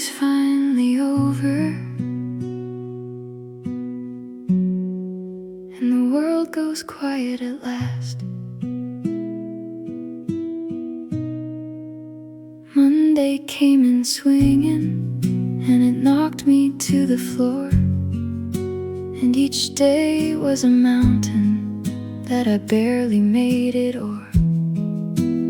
everything's finally over, and the world goes quiet at last. Monday came in swinging, and it knocked me to the floor. And each day was a mountain that I barely made it o'er.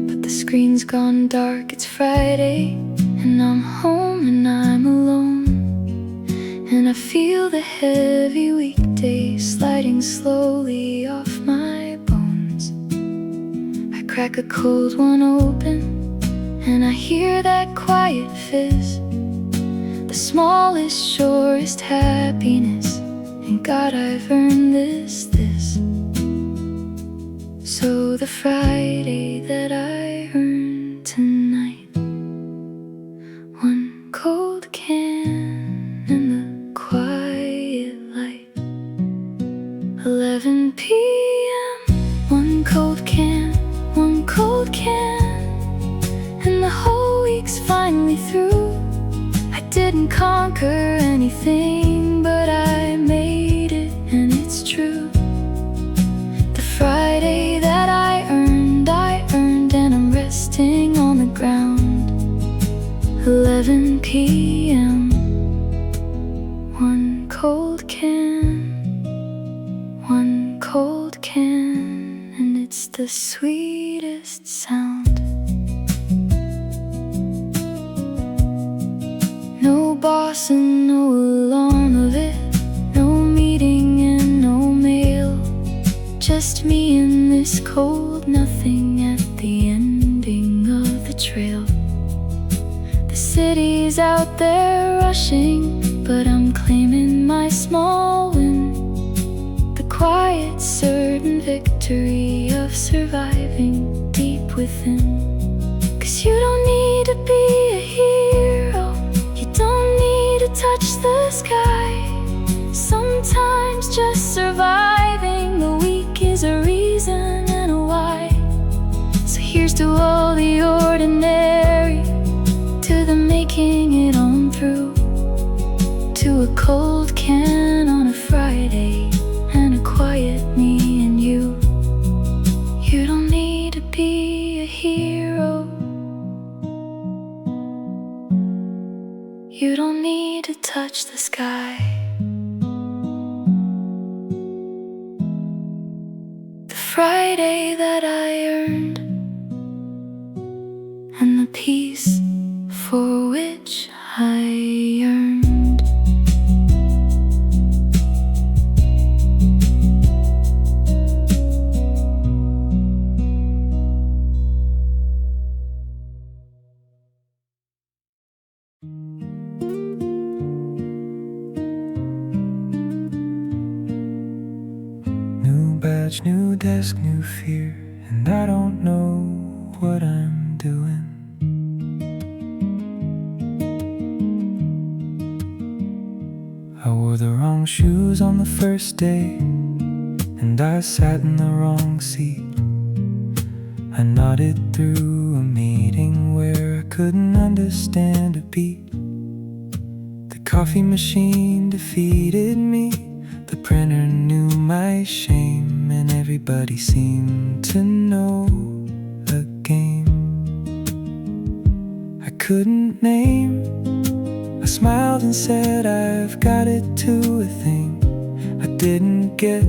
But the screen's gone dark, it's Friday, and I'm home and I'm alone. And I feel the heavy weekday sliding slowly off my bones. I crack a cold one open, and I hear that quiet fizz, the smallest, surest happiness. And God, I've earned this. So the Friday that I earned tonight, one cold can in the quiet light. 11 p.m. One cold can, and the whole week's finally through. I didn't conquer anything, but I made it, and it's true. The Friday that I earned, and I'm resting on the ground. 11 p.m. One cold can, and it's the sweetest sound. No boss and no alarm of it, no meeting and no mail, just me and this cold nothing at the ending of the trail. The city's out there rushing, but I'm claiming my small win, the quiet certain victory of surviving deep within. 'Cause you don't need to be a hero, you don't need to touch the sky. Sometimes just surviving the week is a reason and a why. So here's to all the ordinary, to the making it on through, to a cold can on a Friday, and a quiet me and you. You don't need to be a hero, you don't need to touch the sky. The Friday that I earned, and the peace for which I yearned. New desk, new fear, and I don't know what I'm doing. I wore the wrong shoes on the first day, and I sat in the wrong seat. I nodded through a meeting where I couldn't understand a beat. The coffee machine defeated me, the printer knew my shame, and everybody seemed to know the game. I couldn't name, I smiled and said I've got it to a thing. I didn't get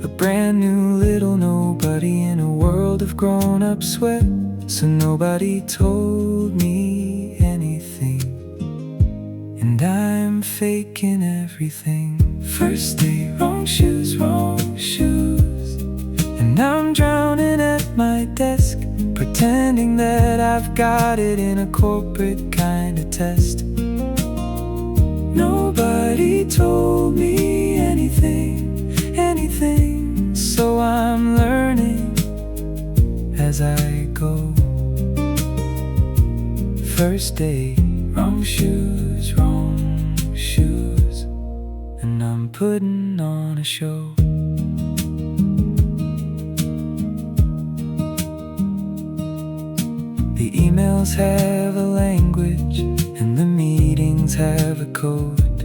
a brand new little nobody in a world of grown-up sweat, so nobody told me anything, and I'm faking everything. First day, wrong shoes, and I'm drowning at my desk, pretending that I've got it in a corporate kind of test. Nobody told me anything, so I'm learning as I go. First day, wrong shoes, and I'm putting on a show. The emails have a language, and the meetings have a code,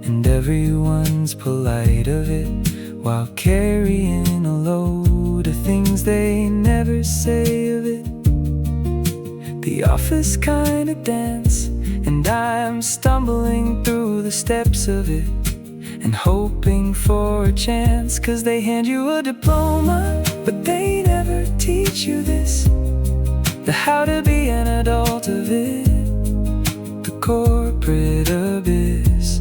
and everyone's polite of it while carrying a load of things they never say of it. The office kinda dance, and I'm stumbling through the steps of it and hoping for a chance, 'cause they hand you a diploma, but they never teach you this, the how to be an adult of it, the corporate abyss.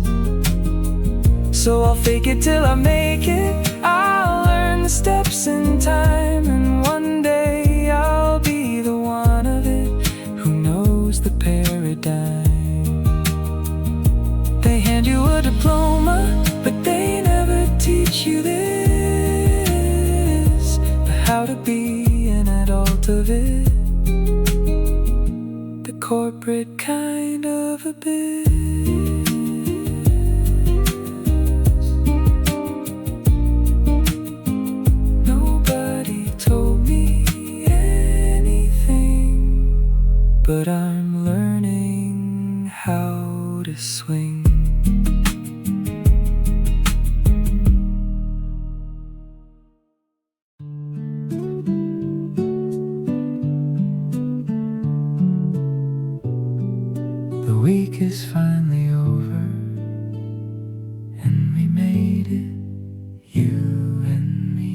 So I'll fake it till I make it, I'll learn the steps in time, and one day I'll be the one of it who knows the paradigm. They hand you a diploma, but they never teach you this, the how to be an adult of it, the corporate kind of a bit. But I'm learning how to swing. The week is finally over, and we made it, you and me.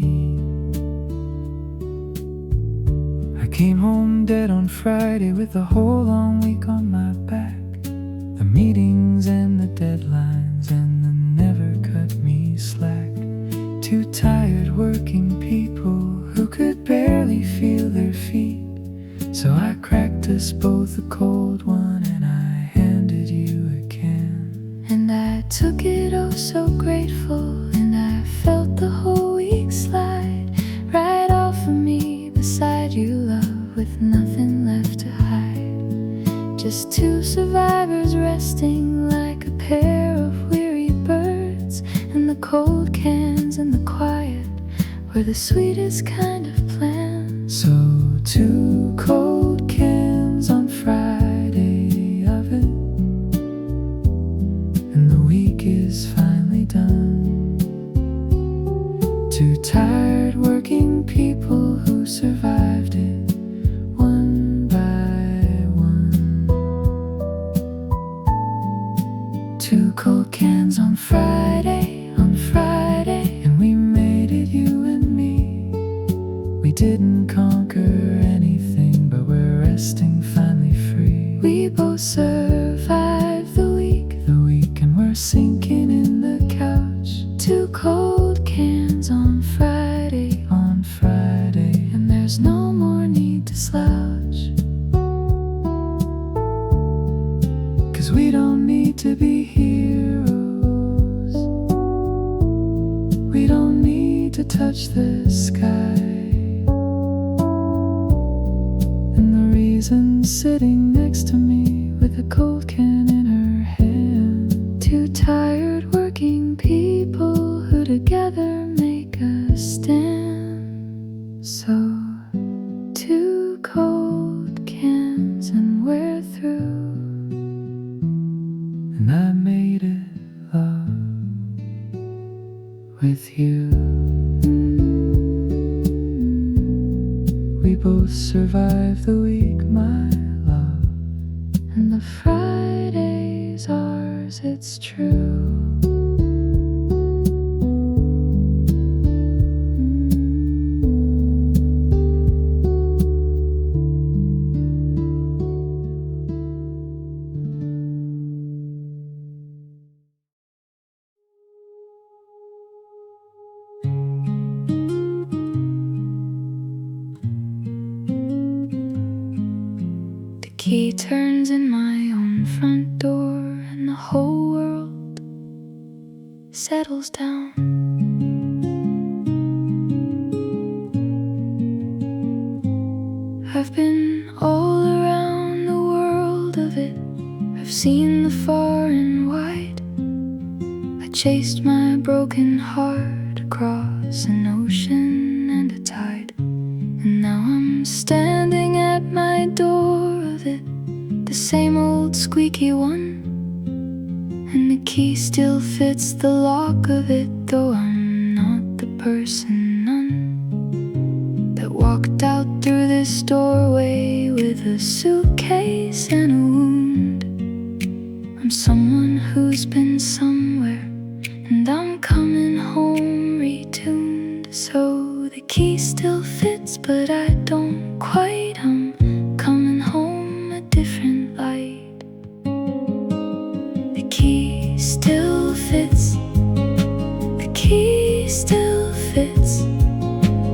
I came home dead on Friday with a whole long week on my back. The meetings and the deadlines and the never cut me slack. Two tired working people who could barely feel their feet. So I cracked us both a cold one and I handed you a can. And I took it oh so grateful, and I felt the whole week slide right off of me beside you, love, with nothing left to hide. Just two survivors resting like a pair of weary birds, and the cold cans and the quiet were the sweetest kind of plan. So two cold cans on Friday of it, and the week is finally done. Two tired working people who survived it one by one. Two cold cans on Friday, and we made it, you and me. We didn't conquer anything, but we're resting finally free. We both survived the week, and we're sinking in the couch. two cold cans on Friday, and there's no more need to slouch. 'Cause we don't need to be heroes, we don't need to touch the sky. And the reason sitting next to me with a cold can in her hand, Two tired working people who together make a stand. So two cold cans and we're through. and I made it, love, with you. We both survived the week, my love. And the Friday's ours, it's true. The key turns in my own front door, and the whole world settles down. I've been all around the world of it. I've seen the far and wide. I chased my broken heart across an ocean and a tide, and now I'm standing at my door of it, the same old squeaky one, and the key still fits the lock of it, though I'm not the person none that walked out through this doorway with a suitcase and a wound. I'm someone who's been somewhere, and I'm coming home retuned. So the key still fits, but I don't quite. I'm coming home a different light. The key still fits, the key still fits,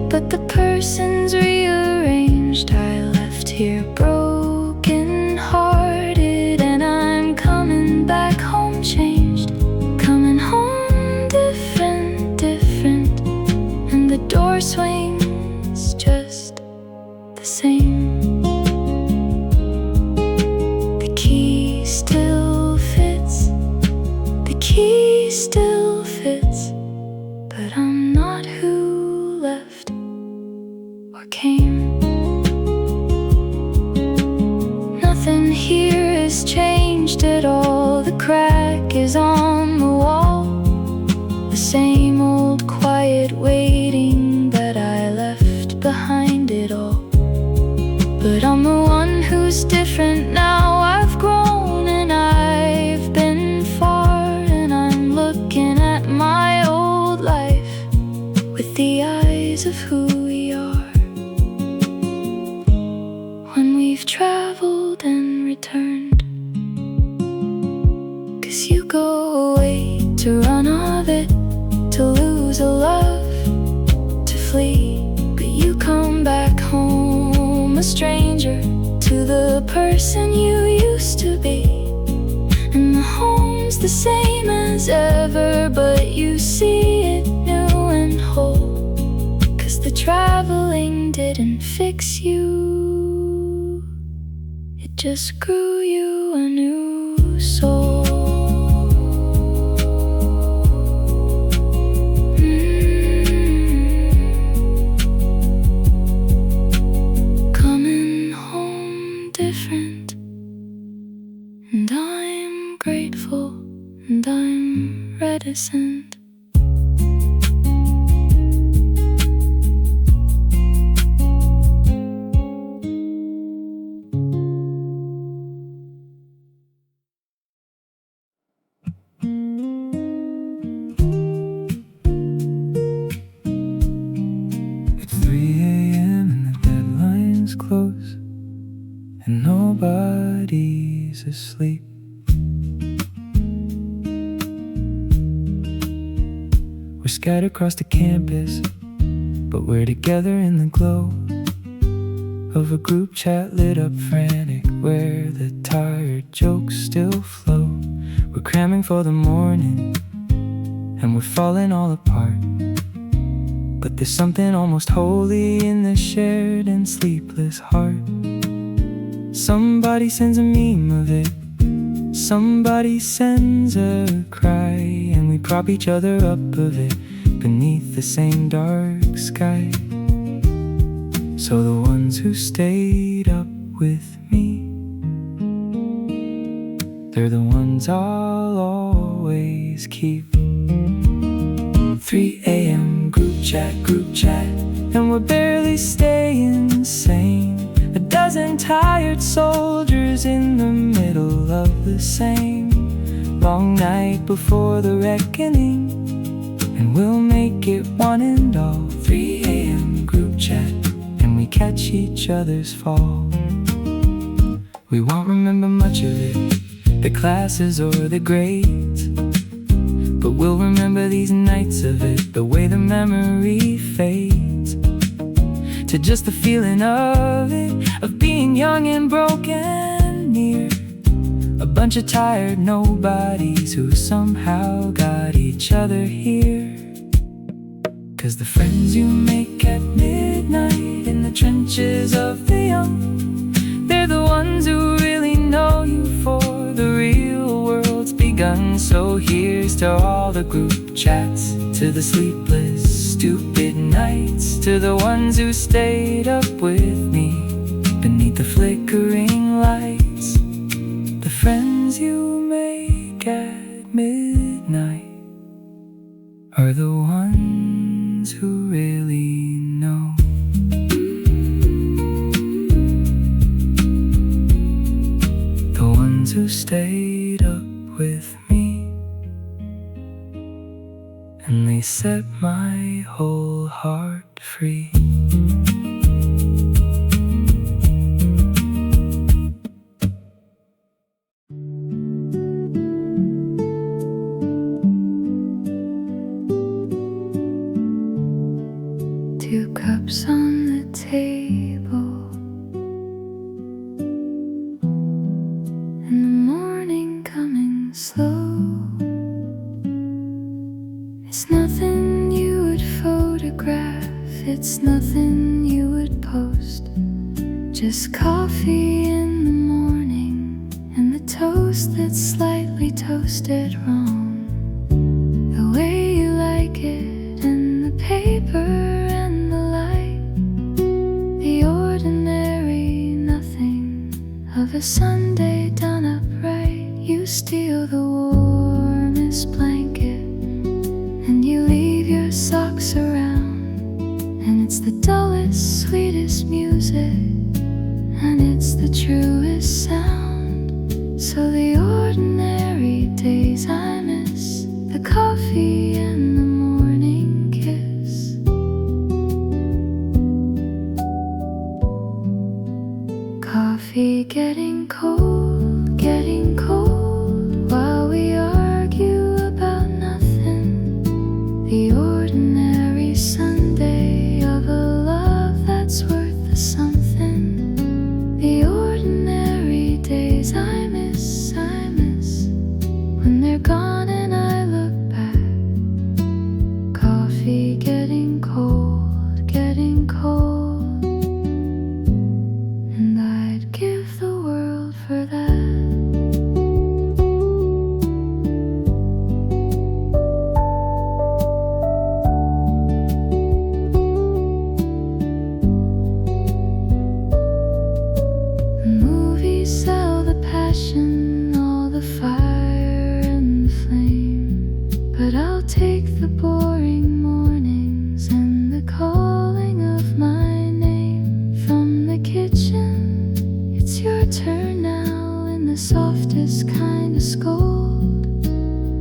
but the person's rearranged. I left here broken hearted, and I'm coming back home changed. Coming home different, different, and the door swings just the same. The key still fits, the key still fits, but I'm not who left or came. Nothing here has changed at all. The crack is on the wall, the same old quiet waiting that I left behind it all. But I'm the one who's different now. I've grown and I've been far, and I'm looking at my old life with the eyes of who we are. When we've traveled and returned, 'cause you go away to run of it, to lose a love, to flee, but you come back home a stranger to the person you used to be. And the home's the same as ever, but you see it new and whole, 'cause the traveling didn't fix you, it just grew you a new soul. Coming home different, and I'm grateful, and I'm reticent. It's 3 a.m. and the deadline's close, and nobody's asleep. We're scattered across the campus, but we're together in the glow of a group chat lit up frantic, where the tired jokes still flow. We're cramming for the morning, and we're falling all apart, but there's something almost holy in the shared and sleepless heart. Somebody sends a meme of it, somebody sends a cry, and we prop each other up of it beneath the same dark sky. So the ones who stayed up with me, they're the ones I'll always keep. 3 a.m. group chat, and we're barely staying sane. A dozen tired soldiers in the middle of the same long night before the reckoning, and we'll make it one and all. 3 a.m. group chat, and we catch each other's fall. We won't remember much of it, the classes or the grades, but we'll remember these nights of it, the way the memory fades to just the feeling of it, of being young and broken near a bunch of tired nobodies who somehow got each other here. 'Cause the friends you make at midnight in the trenches of the young, they're the ones who really know you for the real world's begun. So here's to all the group chats, to the sleepless, stupid nights, to the ones who stayed up with me beneath the flickering lights, the friends you make at midnight are the ones who really know. The ones who stayed up with me, and they set my whole heart free. Two cups on the table, and the morning coming slow. It's nothing you would photograph, it's nothing you would post. Just coffee in the morning, and the toast that's slightly toasted wrong, the way you like it, and the paper and the light, the ordinary nothing of a Sunday done up right. You steal the warmest blanket, and you leave your socks around, and it's the dullest, sweetest music, and it's the truest sound. So the ordinary days I miss, the coffee and the morning kiss. Coffee getting cold while we argue about nothing. The ordinary Sunday of a love that's worth the something. The ordinary days I miss when they're gone and I look back. Coffee getting cold, and I'd give the world for that. The movies sell the passion, all the fire and the flame, but I'll take the boring mornings and the calling of my name from the kitchen. It's your turn now in the softest kind of scold,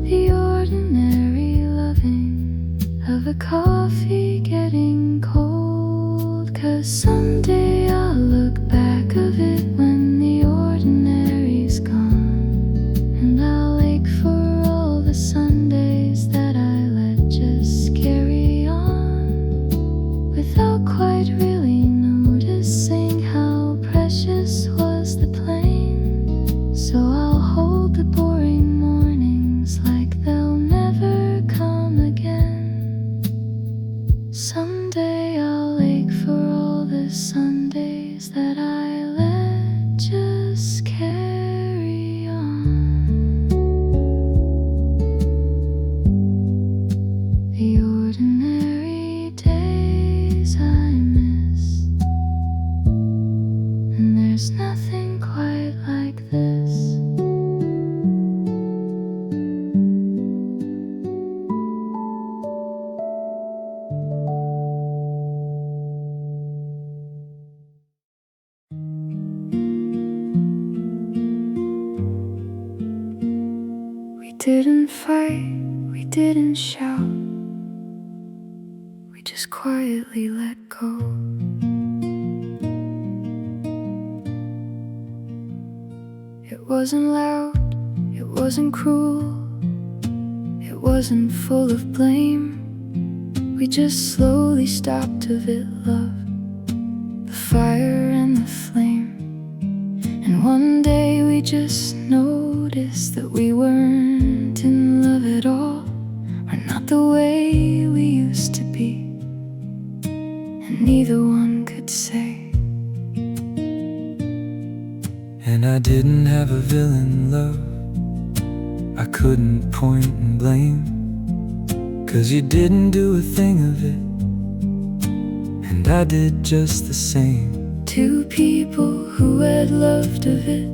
the ordinary loving of a coffee getting cold. 'Cause someday I'll look back of it when the ordinary's gone, and I'll ache for all the Sundays that I let just carry on without quite really noticing how precious was the plane. So I'll hold the boring mornings like they'll never come again. Someday I'll ache for all the Sundays that I let just carry on. The ordinary days I miss, and there's nothing quite like this. We didn't fight, we didn't shout, we just quietly let go. It wasn't loud, it wasn't cruel, it wasn't full of blame. We just slowly stopped of it, love, the fire and the flame. And one day we just noticed that we weren't in love at all, or not the way we used to be, and neither one could say. And I didn't have a villain love, I couldn't point and blame, 'cause you didn't do a thing of it, and I did just the same. to people who had loved of it,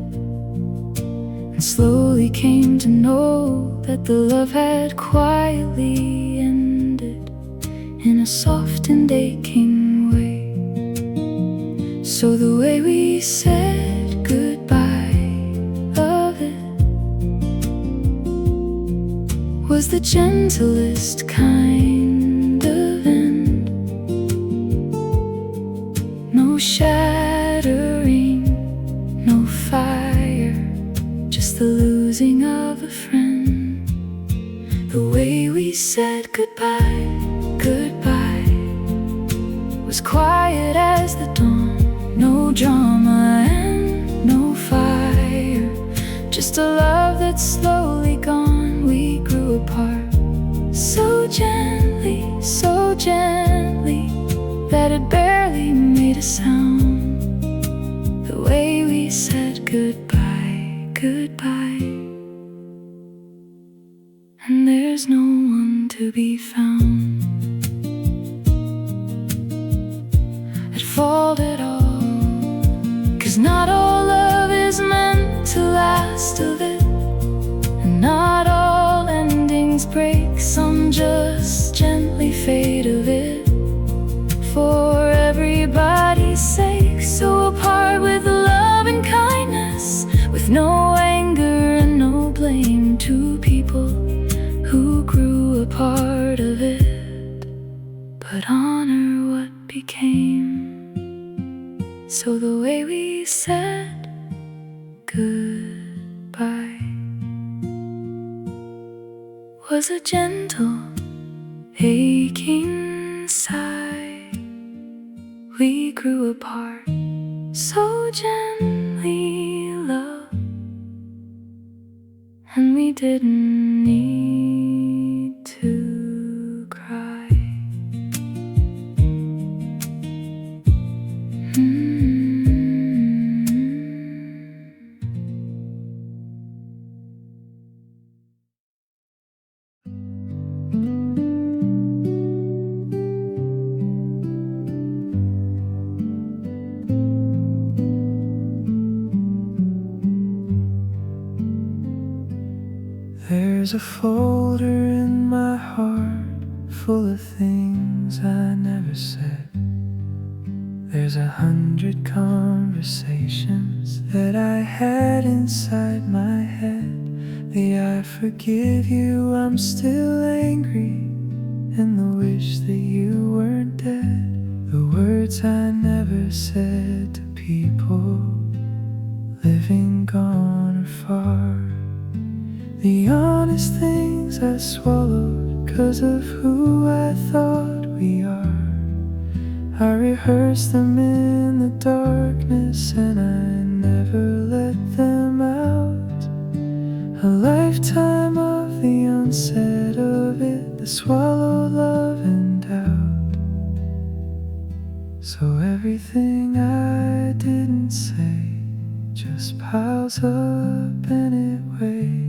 and slowly came to know that the love had quietly ended in a soft and aching way. So the way we said goodbye of it was the gentlest kind of end. No shattering, no fire, just the losing of a friend. The way we said goodbye, goodbye, was quiet as the dawn. No drama and no fire, just a love that's slowly gone. We grew apart so gently, that it barely made a sound. The way we said goodbye, goodbye, and there's no one to be found at fault at all, 'cause not all love is meant to last a bit, and not all endings break. Some just gently fade of it for everybody's sake. So apart with love and kindness, with no anger and no blame, to people who grew a part of it, but honor what became. So the way we said goodbye was a gentle, aching sigh. We grew apart so gently, love, and we didn't need to cry. There's a folder in my heart full of things I never said. There's 100 conversations that I had inside my head. The I forgive you, I'm still angry, and the wish that you weren't dead. The words I never said to people living gone or far. The honest things I swallowed 'cause of who I thought we are. I rehearsed them in the darkness and I never let them out. A lifetime of the unsaid of it, the swallowed love and doubt. So everything I didn't say just piles up and it weighs.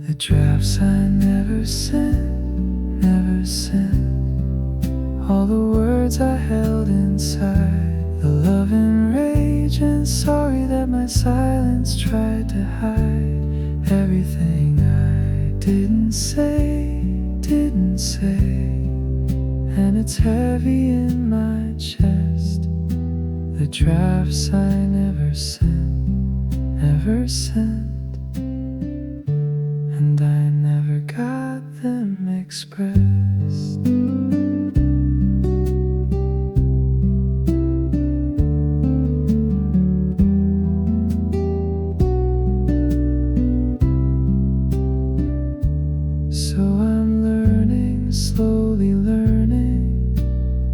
The drafts I never sent, all the words I held inside, the love and rage and sorry that my silence tried to hide. Everything I didn't say, and it's heavy in my chest. The drafts I never sent, and I never got them expressed. So I'm learning, slowly learning,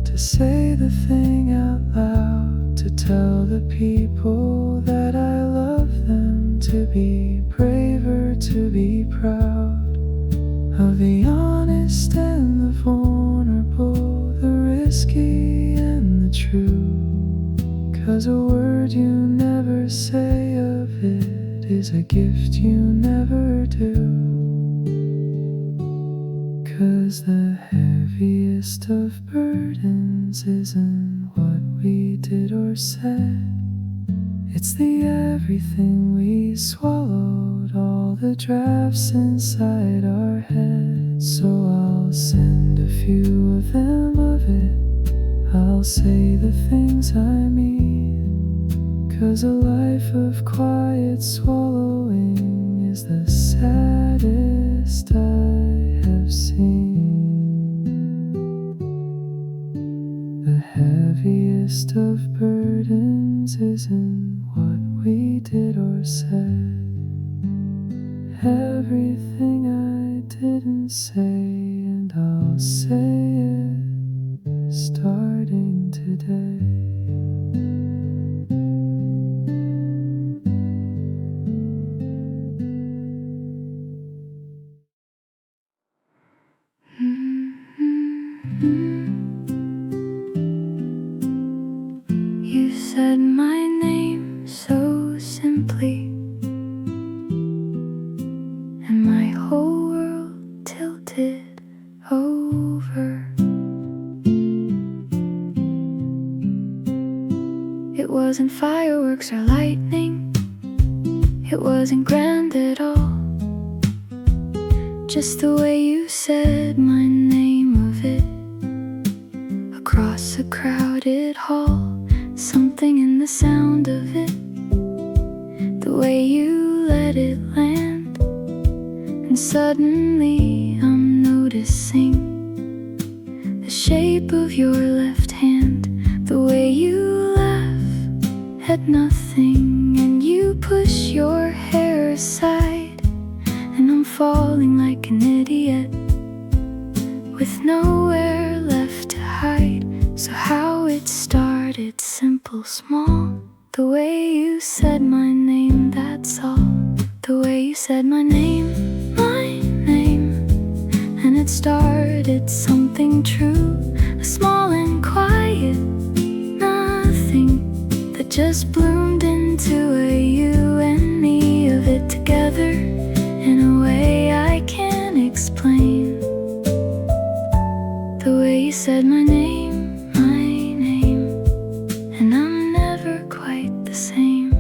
to say the thing out loud, to tell the people that I love them, to be braver, to be proud of the honest and the vulnerable, the risky and the true. 'Cause a word you never say of it is a gift you never do. 'Cause the heaviest of burdens isn't what we did or said. It's the everything we swallowed, all the drafts inside our heads. So I'll send a few of them of it. I'll say the things I mean, 'cause a life of quiet swallowing is the saddest I have seen. The heaviest of burdens isn't what we did or said. Everything I didn't say, and I'll say it starting today. You said my name so simply, and my whole world tilted over. It wasn't fireworks or lightning, it wasn't grand at all. Just the way you said my name of it across a crowded hall. Something in the sound of it, the way you let it land. And suddenly I'm noticing the shape of your left hand, the way you laugh at nothing, and you push your hair aside. And I'm falling like an idiot with nowhere left to hide. So how it started, simple, small. The way you said my name, that's all. The way you said my name. And it started something true, a small and quiet nothing that just bloomed into a you and me of it together in a way I can't explain. The way you said my name, and I'm never quite the same.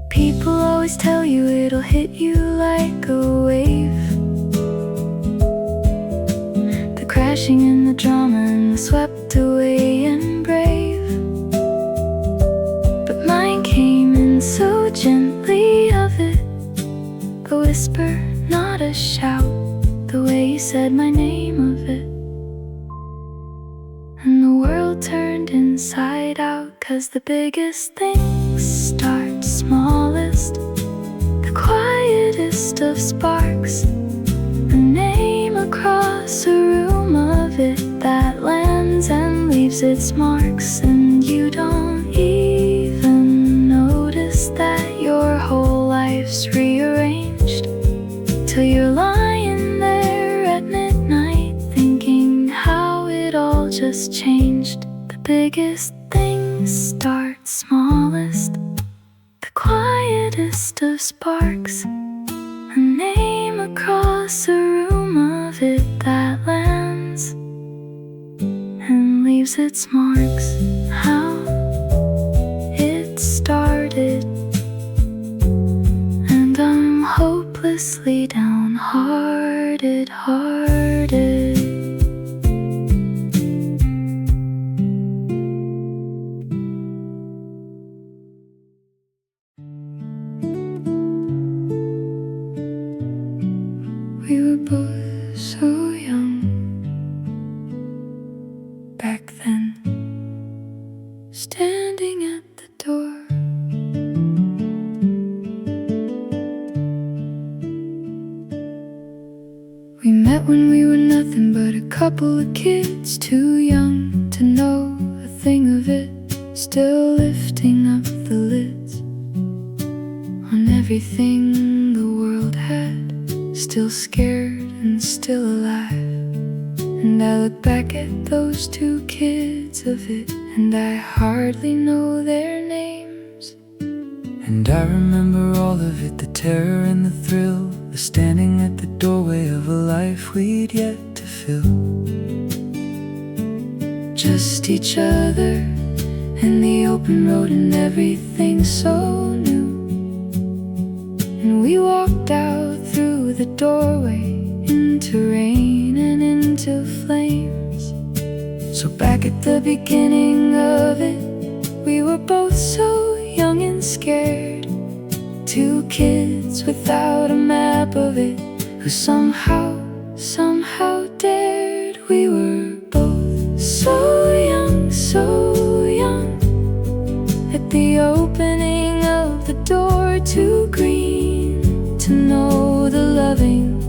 People always tell you it'll hit you like a wave, the crashing and the drama and the swept away and brave. But mine came in so gently of it, a whisper, not a shout. The way you said my name of it, and the world turned inside out. 'Cause the biggest things start smallest, the quietest of sparks, a name across a room of it that lands and leaves its marks. And you don't even notice that your whole life's rearranged, till you're lying there at midnight thinking how it all just changed. The biggest things start smallest, the quietest of sparks, a name across a room of it that lands and leaves its marks. How it started, and I'm hopelessly downhearted, hearted. We were both so young back then, standing at the door. We met when we were nothing but a couple of kids, too young to know a thing of it, still lifting up the lids on everything the world had, still scared and still alive. And I look back at those two kids of it, and I hardly know their names. And I remember all of it, the terror and the thrill, the standing at the doorway of a life we'd yet to fill. just each other and the open road and everything so new. And we walked out through the doorway into rain and into flames. So back at the beginning of it, we were both so young and scared. Two kids without a map of it, who somehow dared. We were both so young, at the opening of the door, too green to know the loving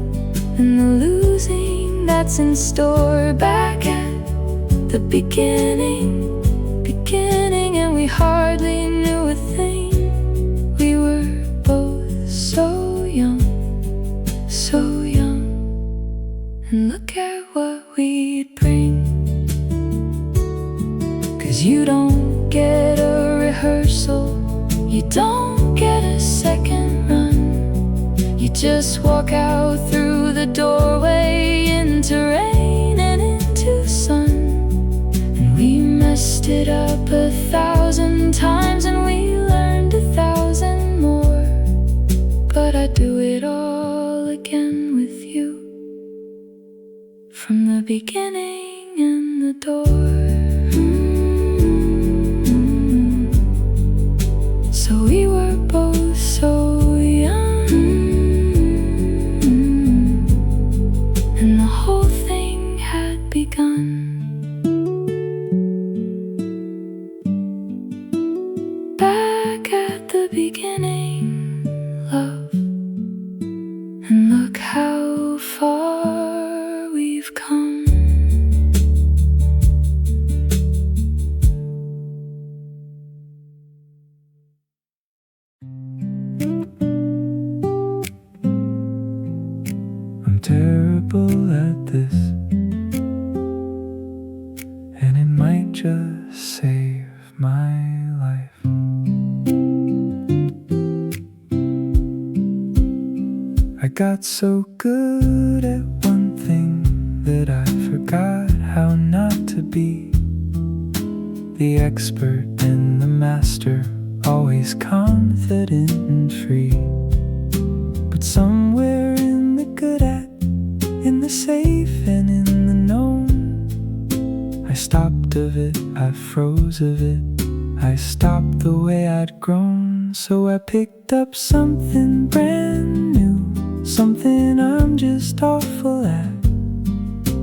and the losing that's in store. Back at the beginning, and we hardly knew a thing. We were both so young, and look at what we'd bring. 'Cause you don't get a rehearsal, you don't get a second run. You just walk out through the doorway into rain and into sun. And we messed it up 1,000 times and we learned 1,000 more. But I'd do it all again with you, from the beginning and the door. So we were both so young, and the whole thing had begun. Back at the beginning, love, and look how far we've come. I'm terrible at this, and it might just save my life. I got so good at one thing that I forgot how not to be the expert and the master, always confident and free. But somewhere in the good at, in the safe and in the known, I stopped of it, I froze of it, I stopped the way I'd grown. So I picked up something brand new, something I'm just awful at.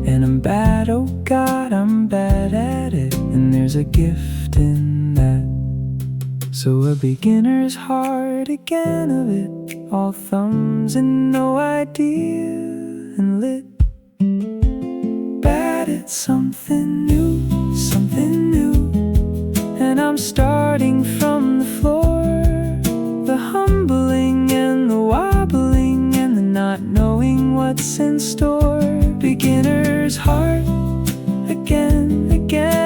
And I'm bad, oh God, I'm bad at it. And there's a gift in that. So a beginner's heart again of it, all thumbs and no idea, and lit. Bad at something new, and I'm starting from the floor. The humbling and the wobbling and the not knowing what's in store. Beginner's heart again,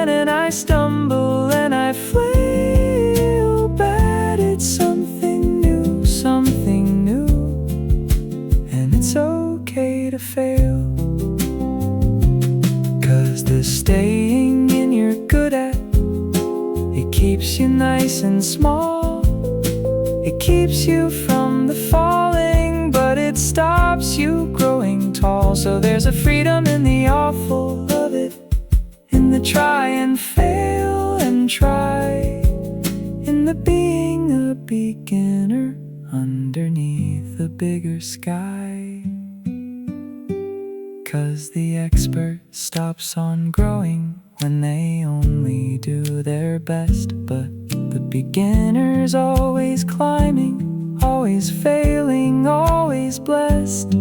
and I stumble and I flail. Bad at something new, and it's okay to fail. 'Cause the staying in you're good at, it keeps you nice and small. It keeps you from the falling, but it stops you growing tall. So there's a freedom in the awful of it, in the try and fail and try, in the being a beginner underneath a bigger sky. 'Cause the expert stops on growing when they only do their best. But the beginner's always climbing, always failing, always blessed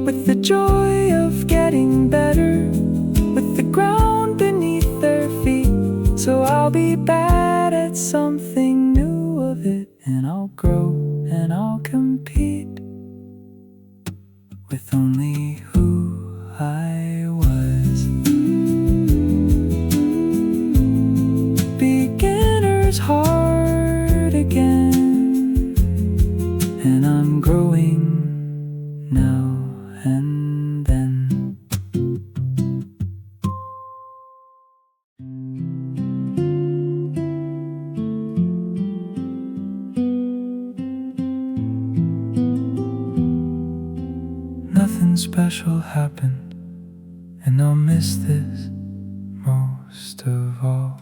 with the joy of getting better, with the ground beneath their feet. So I'll be bad at something new of it, and I'll grow and I'll compete with only who I was. Beginner's heart again, and I'm growing now and then. special happened, and I'll miss this most of all.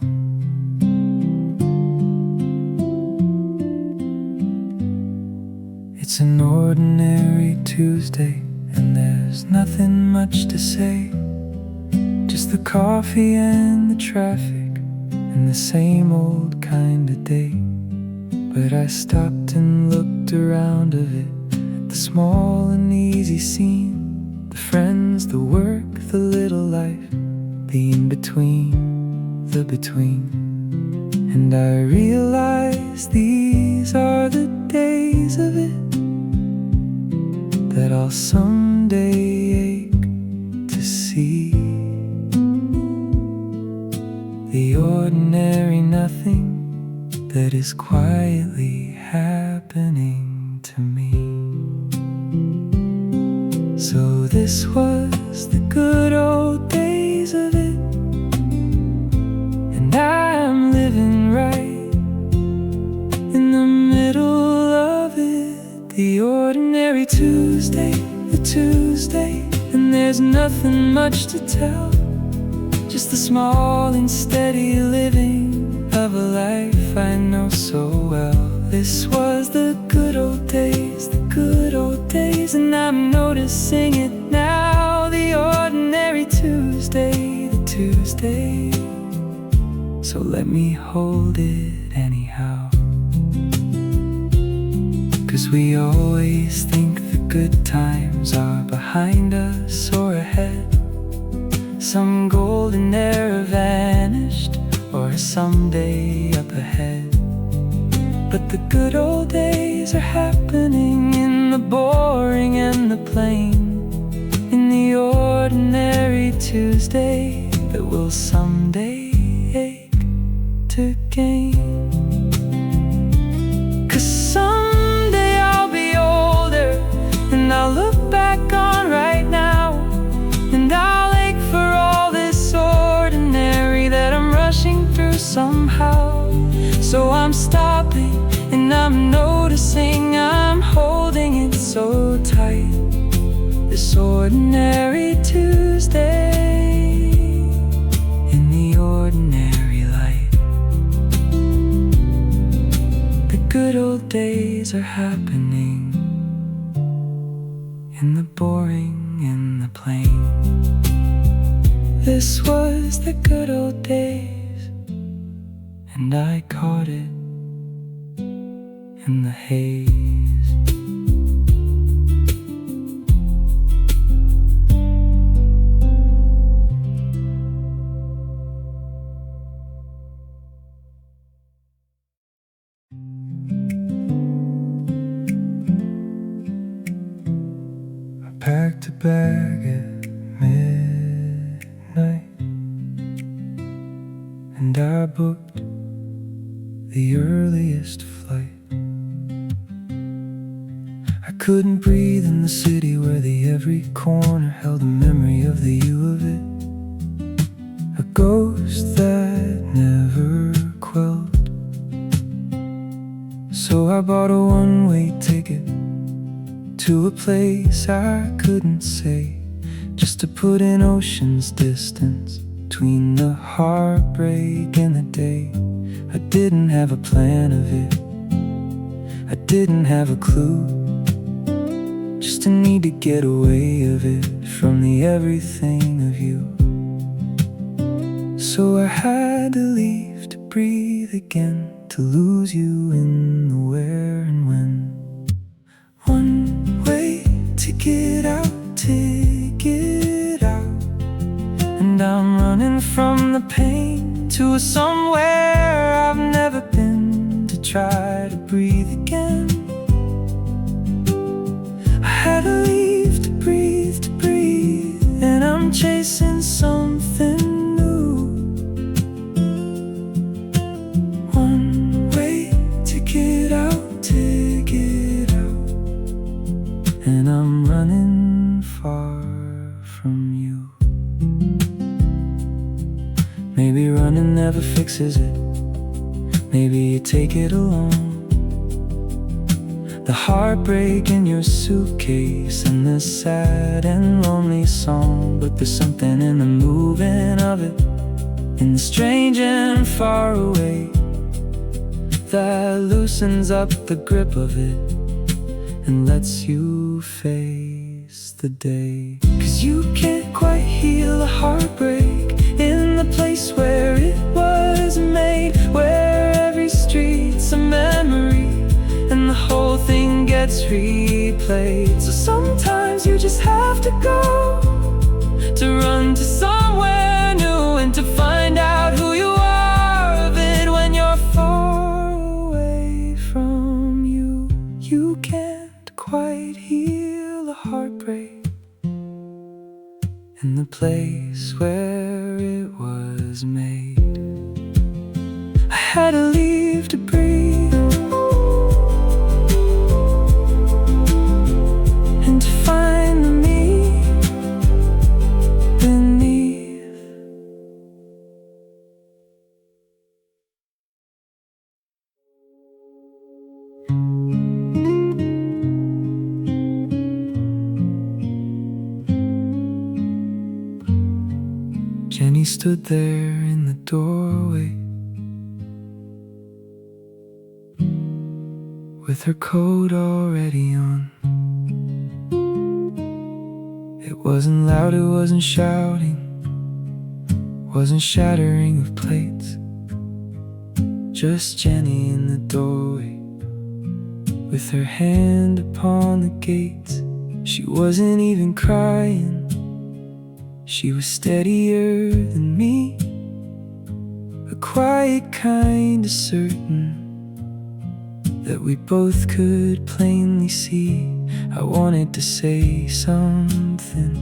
It's an ordinary Tuesday, and there's nothing much to say. Just the coffee and the traffic, and the same old kind of day. But I stopped and looked around of it, at the small and easy scene, the friends, the work, the little life, the in-between, the between. And I realized these are the days of it that I'll someday ache to see. The ordinary nothing that is quietly happening to me. So this was the good old days of it, and I'm living right in the middle of it. The ordinary Tuesday, the Tuesday, and there's nothing much to tell, just the small and steady living of a life I know so well. This was the good old days, the good old days, and I'm noticing it now. The ordinary Tuesday, the Tuesday. So let me hold it anyhow. 'Cause we always think the good times are behind us or ahead. Some golden era vanished, or someday up ahead. But the good old days are happening in the boring and the plain, in the ordinary Tuesday that will someday ache to gain. 'Cause someday I'll be older, and I'll look back on right now, and I'll ache for all this ordinary that I'm rushing through somehow. So I'm stopping and I'm noticing I'm holding it so tight. This ordinary Tuesday in the ordinary light. The good old days are happening in the boring, in the plain. This was the good old days, and I caught it in the haze. I packed a bag at midnight, and I booked the earliest flight. I couldn't breathe in the city where the every corner held a memory of the you of it, a ghost that never quelled. So I bought a one-way ticket to a place I couldn't say, just to put an ocean's distance between the heartbreak and the day. I didn't have a plan of it, I didn't have a clue, just a need to get away of it from the everything of you. So I had to leave to breathe again, to lose you in the where and when. One way to get out, and I'm running from the pain to somewhere I've never been, to try to breathe again. I had to leave to breathe, and I'm chasing something new. One way to get out, and I'm running far from you. Maybe running never fixes it, maybe you take it alone. the heartbreak in your suitcase, and the sad and lonely song. But there's something in the moving of it, in the strange and far away, that loosens up the grip of it and lets you face the day. 'Cause you can't quite heal a heartbreak in the place where it was made, where every street's a memory and the whole thing gets replayed. So sometimes you just have to go, to run to somewhere new and to find out who you are of it when you're far away from you. You can't quite heal a heartbreak in the place where it was made. I had to leave to breathe and to find the me beneath. Jenny stood there in the doorway with her coat already on. It wasn't loud, it wasn't shouting, wasn't shattering of plates. Just Jenny in the doorway with her hand upon the gates. She wasn't even crying, she was steadier than me, a quiet kind of certain that we both could plainly see. I wanted to say something,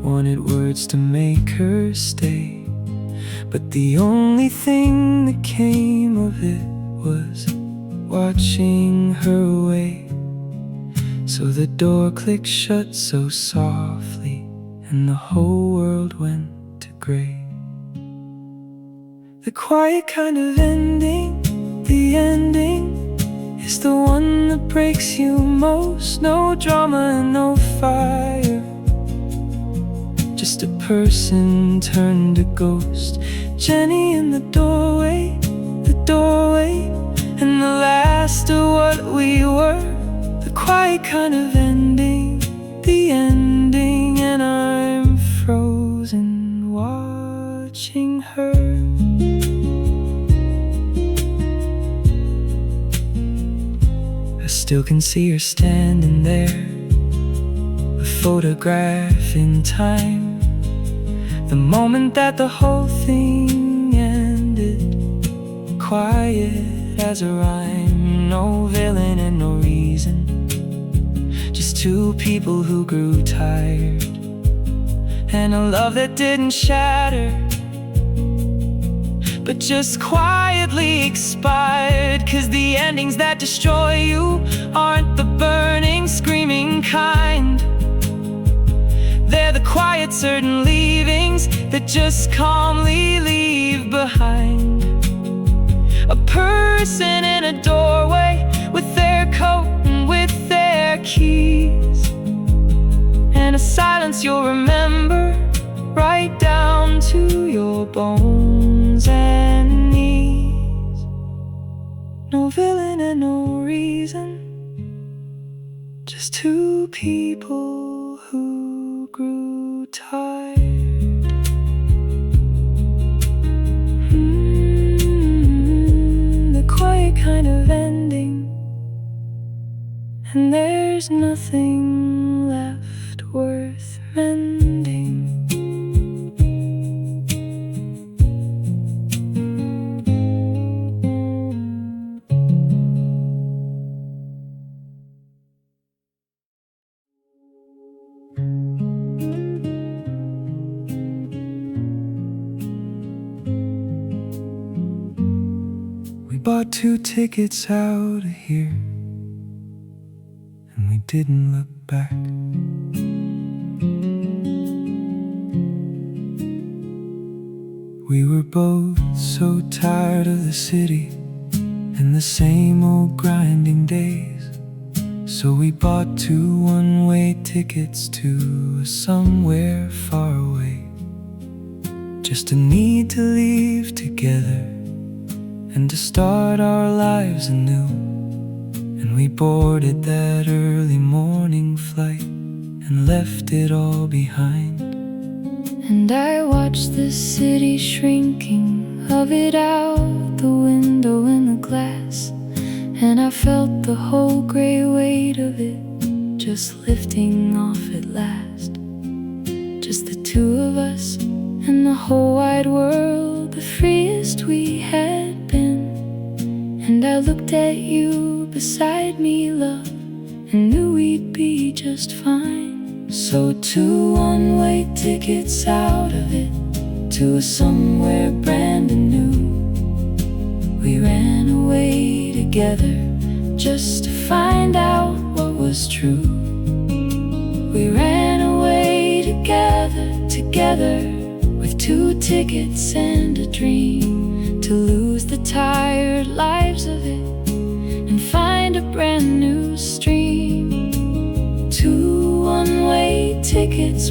wanted words to make her stay, but the only thing that came of it was watching her away. So the door clicked shut so softly, and the whole world went to gray. The quiet kind of ending, the ending is the one that breaks you most. No drama and no fire, just a person turned to ghost. Jenny in the doorway, and the last of what we were. The quiet kind of ending, the ending, and I'm frozen watching her. I still can see her standing there, a photograph in time, the moment that the whole thing ended. Quiet as a rhyme, no villain and no reason, just two people who grew tired, and a love that didn't shatter, but just quietly expired. 'Cause the endings that destroy you aren't the burning, screaming kind. They're the quiet, certain leavings that just calmly leave behind. A person in a doorway with their coat and with their keys, and a silence you'll remember right down to your bones and knees. No villain and no reason, just two people who grew tired. The quiet kind of ending, and there's nothing left worth mending. Bought 2 tickets out of here, and we didn't look back. We were both so tired of the city and the same old grinding days, So we bought 2 one-way tickets to somewhere far away. Just a need to leave together and to start our lives anew. And we boarded that early morning flight and left it all behind. And I watched the city shrinking, of it out the window in the glass. And I felt the whole grey weight of it just lifting off at last. Just the 2 of us and the whole wide world, the freest we had been. And I looked at you beside me, love, and knew we'd be just fine. So 2 one-way tickets out of it to somewhere brand new. We ran away together just to find out what was true. We ran away together with 2 tickets and a dream to lose the tired lives of it and find a brand new stream. 2 one-way tickets,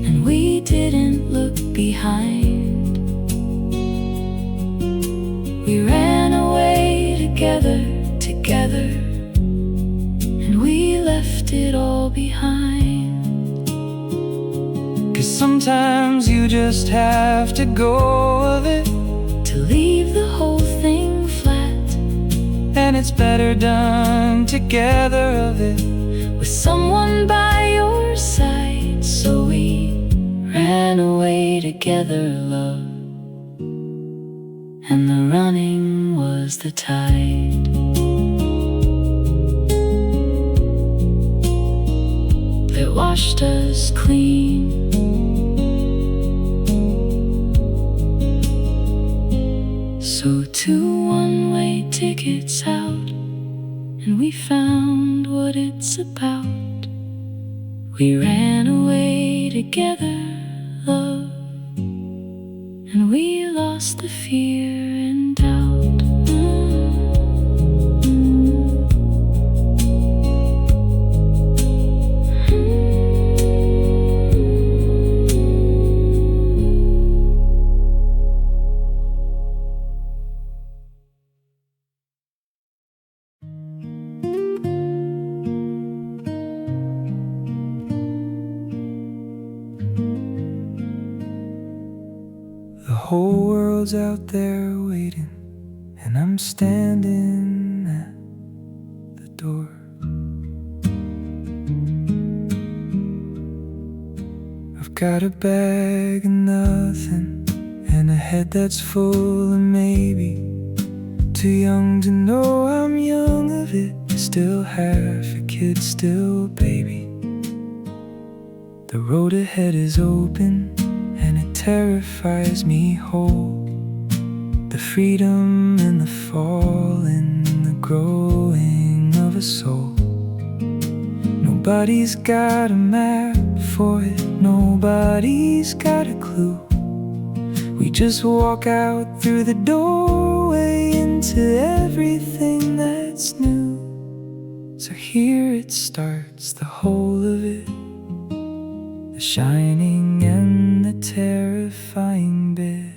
and we didn't look behind. We ran away together, and we left it all behind. 'Cause sometimes you just have to go of it, To leave the whole thing flat, and it's better done together of it. with someone by your side. So we ran away together, love, and the running was the tide. That washed us clean. So 2 one-way tickets out, and we found what it's about. We ran away together, love, and we lost the fear and doubt. The whole world's out there waiting, and I'm standing at the door. I've got a bag of nothing and a head that's full of maybe. Too young to know I'm young of it, still half a kid, still a baby. The road ahead is open and it terrifies me whole. The freedom and the fall and the growing of a soul. Nobody's got a map for it, nobody's got a clue. We just walk out through the doorway into everything that's new. So here it starts, the whole of it, the shining and the terrifying bit.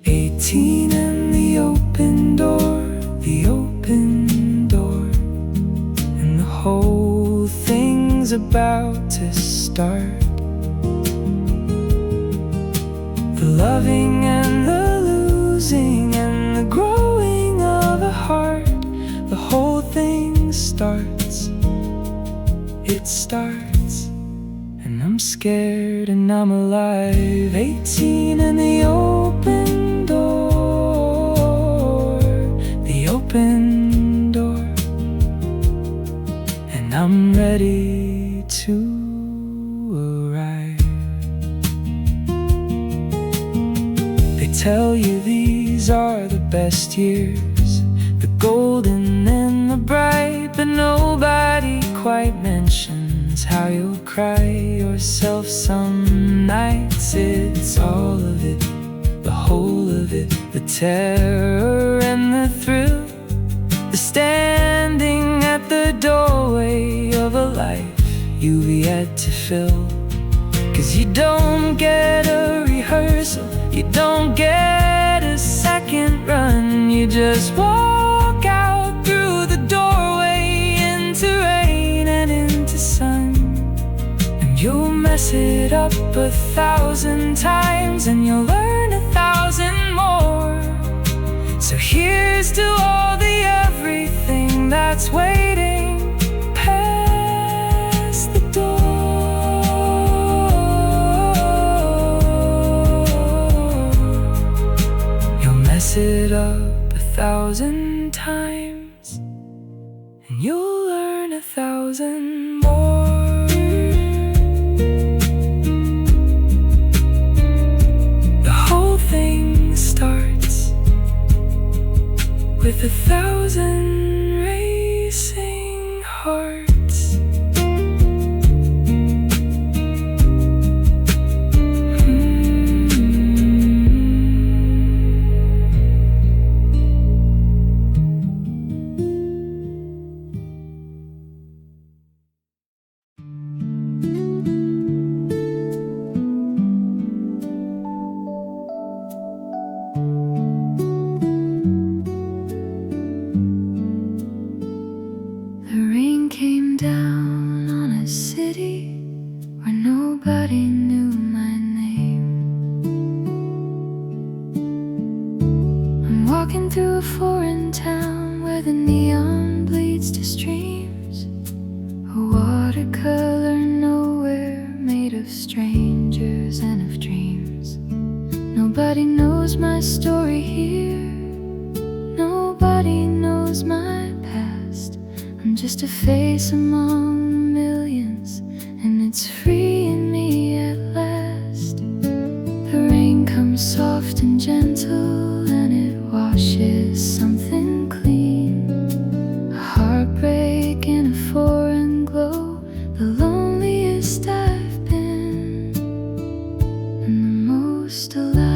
18 and the open door, the open door, and the whole thing's about to start. The loving and the losing and the growing of a heart, the whole thing starts, it starts. And I'm scared and I'm alive. 18 and the open door, the open door, and I'm ready to arrive. They tell you these are the best years, the golden and the bright, but nobody quite mentions how you'll cry yourself some nights. It's all of it, the whole of it, the terror and the thrill, the standing doorway of a life you've yet to fill. 'Cause you don't get a rehearsal, you don't get a second run. You just walk out through the doorway into rain and into sun. And you'll mess it up 1,000 times, and you'll learn 1,000 more. So here's to all the everything that's waiting past the door. You'll mess it up 1,000 times, and you'll learn 1,000 more. The whole thing starts with 1,000 racing hearts. Nobody knows my story here. Nobody knows my past. I'm just a face among millions, and it's freeing me at last. The rain comes soft and gentle, and it washes something clean. A heartbreak in a foreign glow, the loneliest I've been, and the most alive.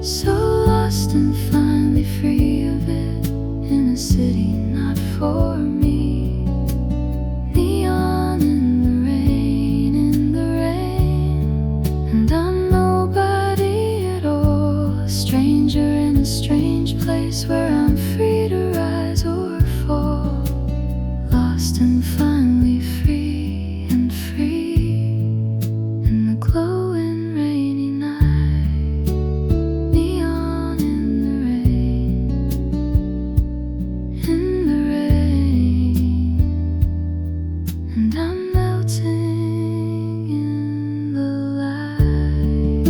So lost and finally free of it, in a city not for me. Neon in the rain, and I'm nobody at all. A stranger in a strange place where I'm free to rise or fall. Lost and finally free, and free in the glowing rainy night. Neon in the rain, and I'm melting in the light.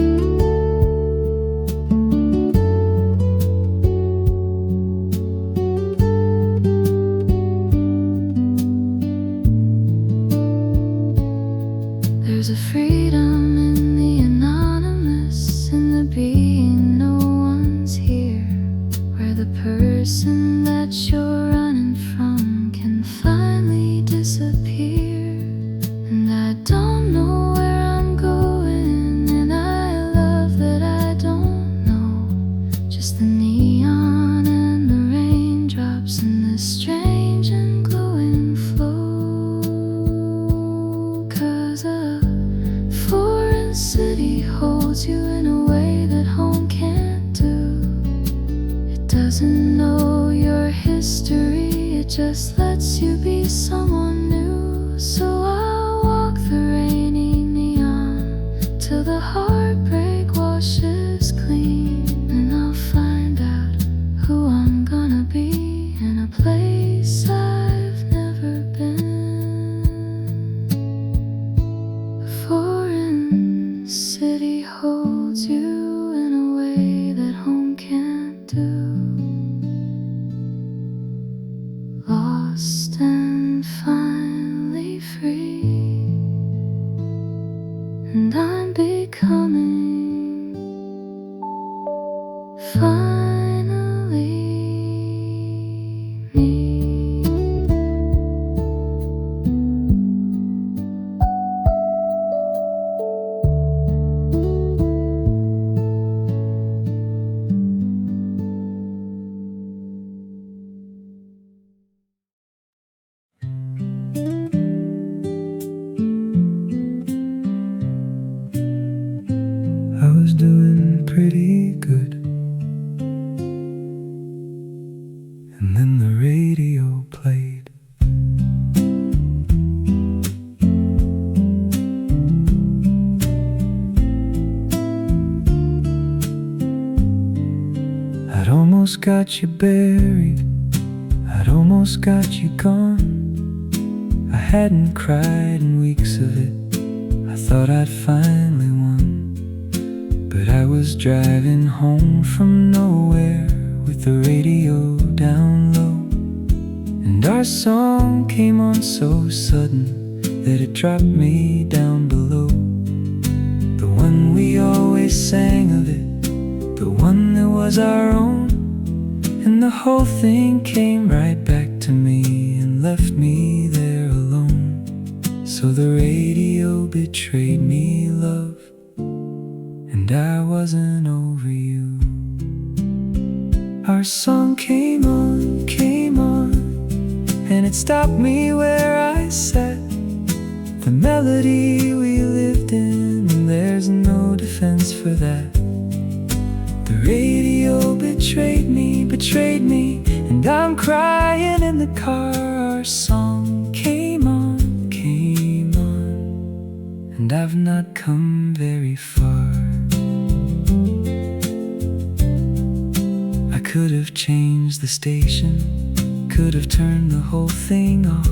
There's a freedom in the anonymous, in the being no one's here, where the person that you're running from can finally disappear. And I don't know where I'm going, and I love that I don't know. Just the neon and the raindrops and the strange and glowing flow. 'Cause a foreign city holds you in a way that home can't do. It doesn't know your history, it just lets you be someone new. So I'll walk the rainy neon till the heartbreak washes clean, and I'll find out who I'm gonna be in a place I've never been. A foreign city holds you in a way that home can't do. Lost and finally free, and I'm becoming finally me. I'd almost got you buried, I'd almost got you gone. I hadn't cried in weeks of it, I thought I'd finally won. But I was driving home from nowhere with the radio down low, and our song came on so sudden that it dropped me down below. The one we always sang of it, the one that was our own. And the whole thing came right back to me and left me there alone. So the radio betrayed me, love, and I wasn't over you. Our song came on, and it stopped me where I sat. The melody we lived in, and there's no defense for that. The radio betrayed me, and I'm crying in the car. Our song came on, and I've not come very far. I could have changed the station, could have turned the whole thing off,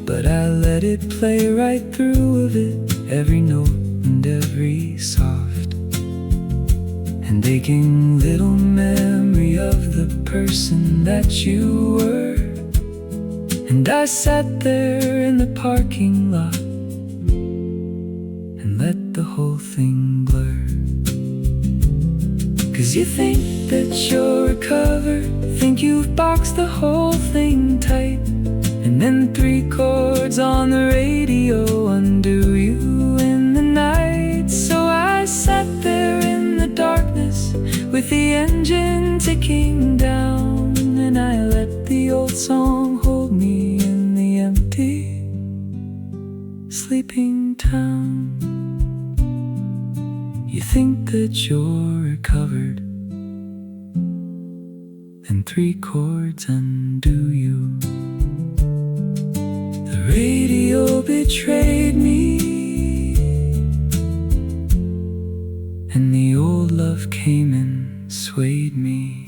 but I let it play right through of it, every note and every soft and aching little memory of the person that you were. And I sat there in the parking lot and let the whole thing blur. 'Cause you think that you're recovered, think you've boxed the whole thing tight, and then 3 chords on the radio undo you in the night. So I sat there in the darkness with the engine ticking down, and I let the old song hold me in the empty, sleeping town. You think that you're recovered, then 3 chords undo you. The radio betrayed me, and the old love came and swayed me.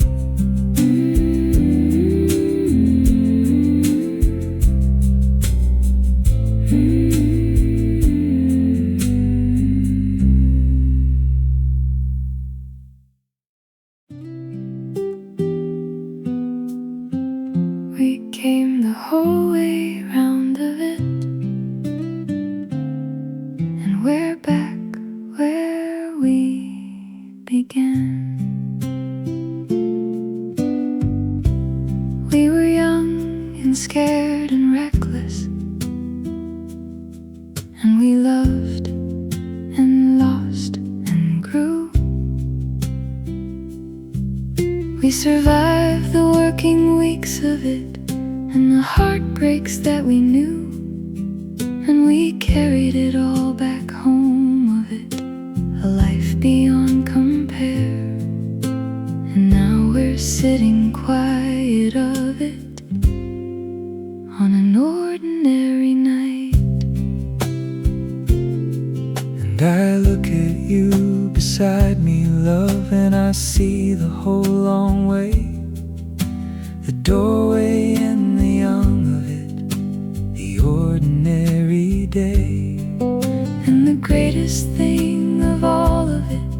We came the whole way round of it, and we're back where we began. We were young and scared and reckless, and we loved and lost and grew. We survived the working weeks of it and the heartbreaks that we knew, and we carried it all back home of it, a life beyond compare. And now we're sitting quiet of it on an ordinary night. And I look at you beside me, love, and I see the whole long way, the doorway and the young of it, the ordinary day. And the greatest thing of all of it,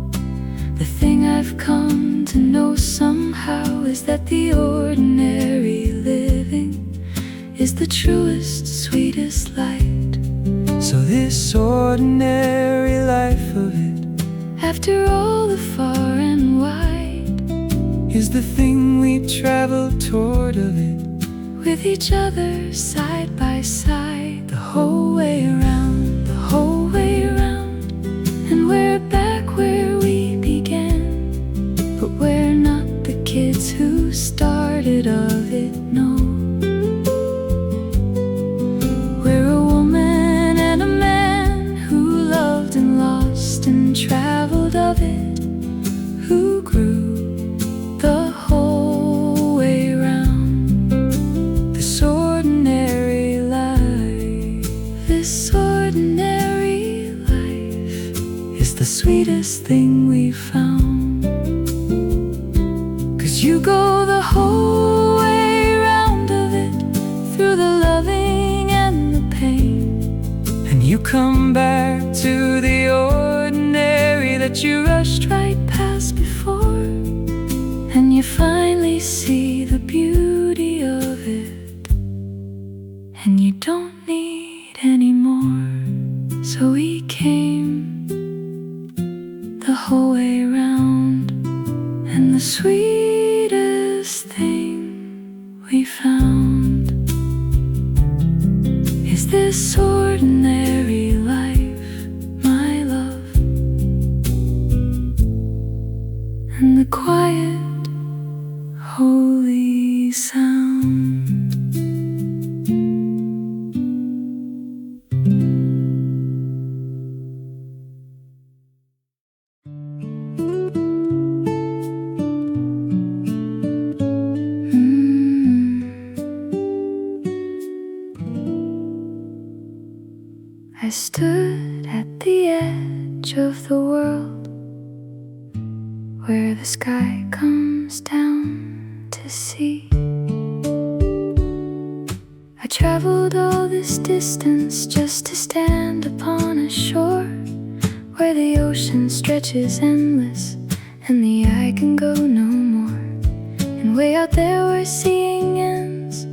the thing I've come to know somehow, is that the ordinary living is the truest, sweetest light. So this ordinary life of it, after all the far and wide, is the thing we travel toward of it, with each other side by side, the whole way around, the whole way around. And we're back where we began, but we're not the kids who started of it, no. We're a woman and a man who loved and lost and traveled of it, who grew the whole way round. This ordinary life, this ordinary life is the sweetest thing we found. 'Cause you go the whole way round of it, through the loving and the pain. And you come back to the ordinary that you rushed Right past before, and you finally see the beauty of it, and you don't need any more. So we came the whole way round, and the sweetest thing we found is this ordinary life, my love, and the quiet, holy sound. I stood at the edge of the world, where the sky comes down to sea. I traveled all this distance just to stand upon a shore where the ocean stretches endless and the eye can go no more. And way out there where seeing ends,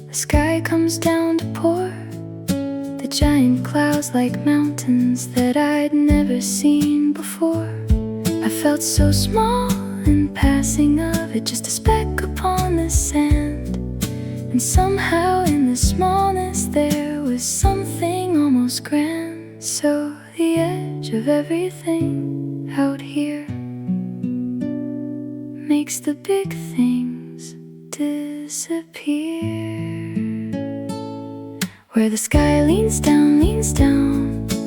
the sky comes down to pour the giant clouds like mountains that I'd never seen before. I felt so small in passing of it, just a speck upon the sand. And somehow in the smallness there was something almost grand. So the edge of everything out here makes the big things disappear. Where the sky leans down,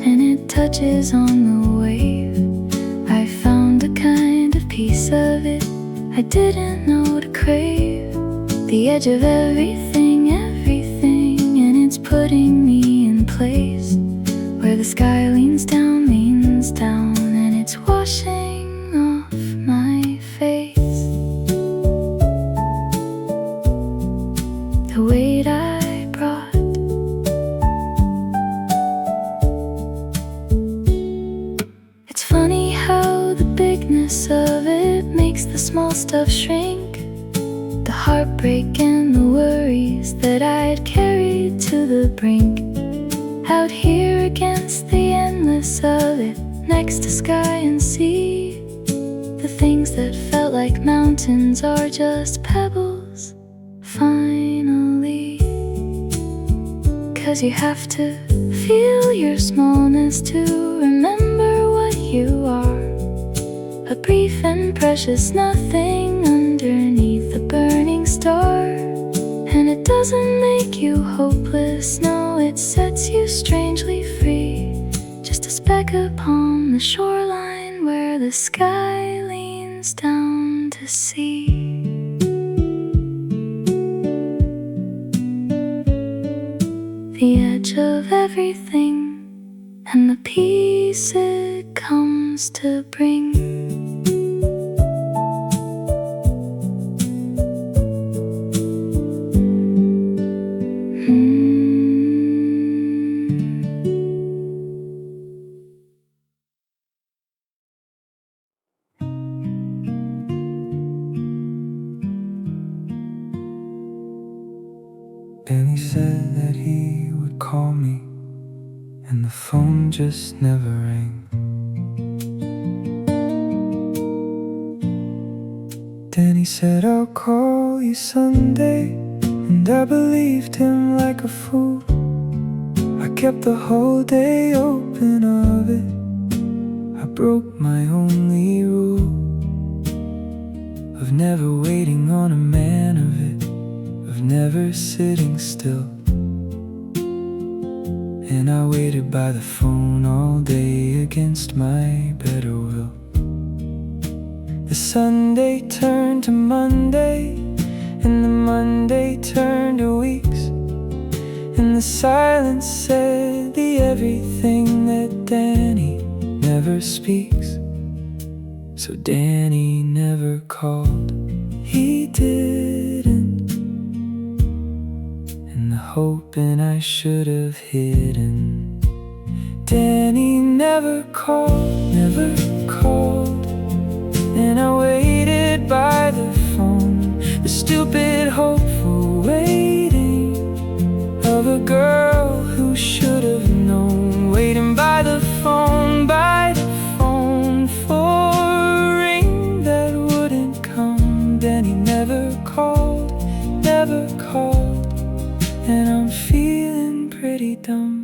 and it touches on the wave, I found a kind of piece of it I didn't know to crave. The edge of everything, and it's putting me in place. Where the sky leans down, and it's washing off my face. The weight I brought, it's funny how the bigness of it makes the small stuff shrink. The heartbreak and the worries that I'd carried to the brink. Out here against the endless of it, next to sky and sea, the things that felt like mountains are just pebbles, finally. 'Cause you have to feel your smallness to remember what you are. A brief and precious nothing underneath the burning star. And it doesn't make you hopeless, no, it sets you strangely free. Just a speck upon the shoreline where the sky leans down to sea. The edge of everything and the peace it comes to bring. And he said that he would call me, and the phone just never rang. Then he said, I'll call you Sunday, and I believed him like a fool. I kept the whole day open of it. I broke my only rule of never waiting on a man of it, of never sitting still. And I waited by the phone all day against my better will. The Sunday turned to Monday, and the Monday turned to weeks, and the silence said the everything that Danny never speaks. So Danny never called. He hoping I should have hidden. Danny never called, never called. And I waited by the phone, the stupid hopeful waiting of a girl who should have known. Waiting by the phone for a ring that wouldn't come. Danny never called, never called. And I'm feeling pretty dumb.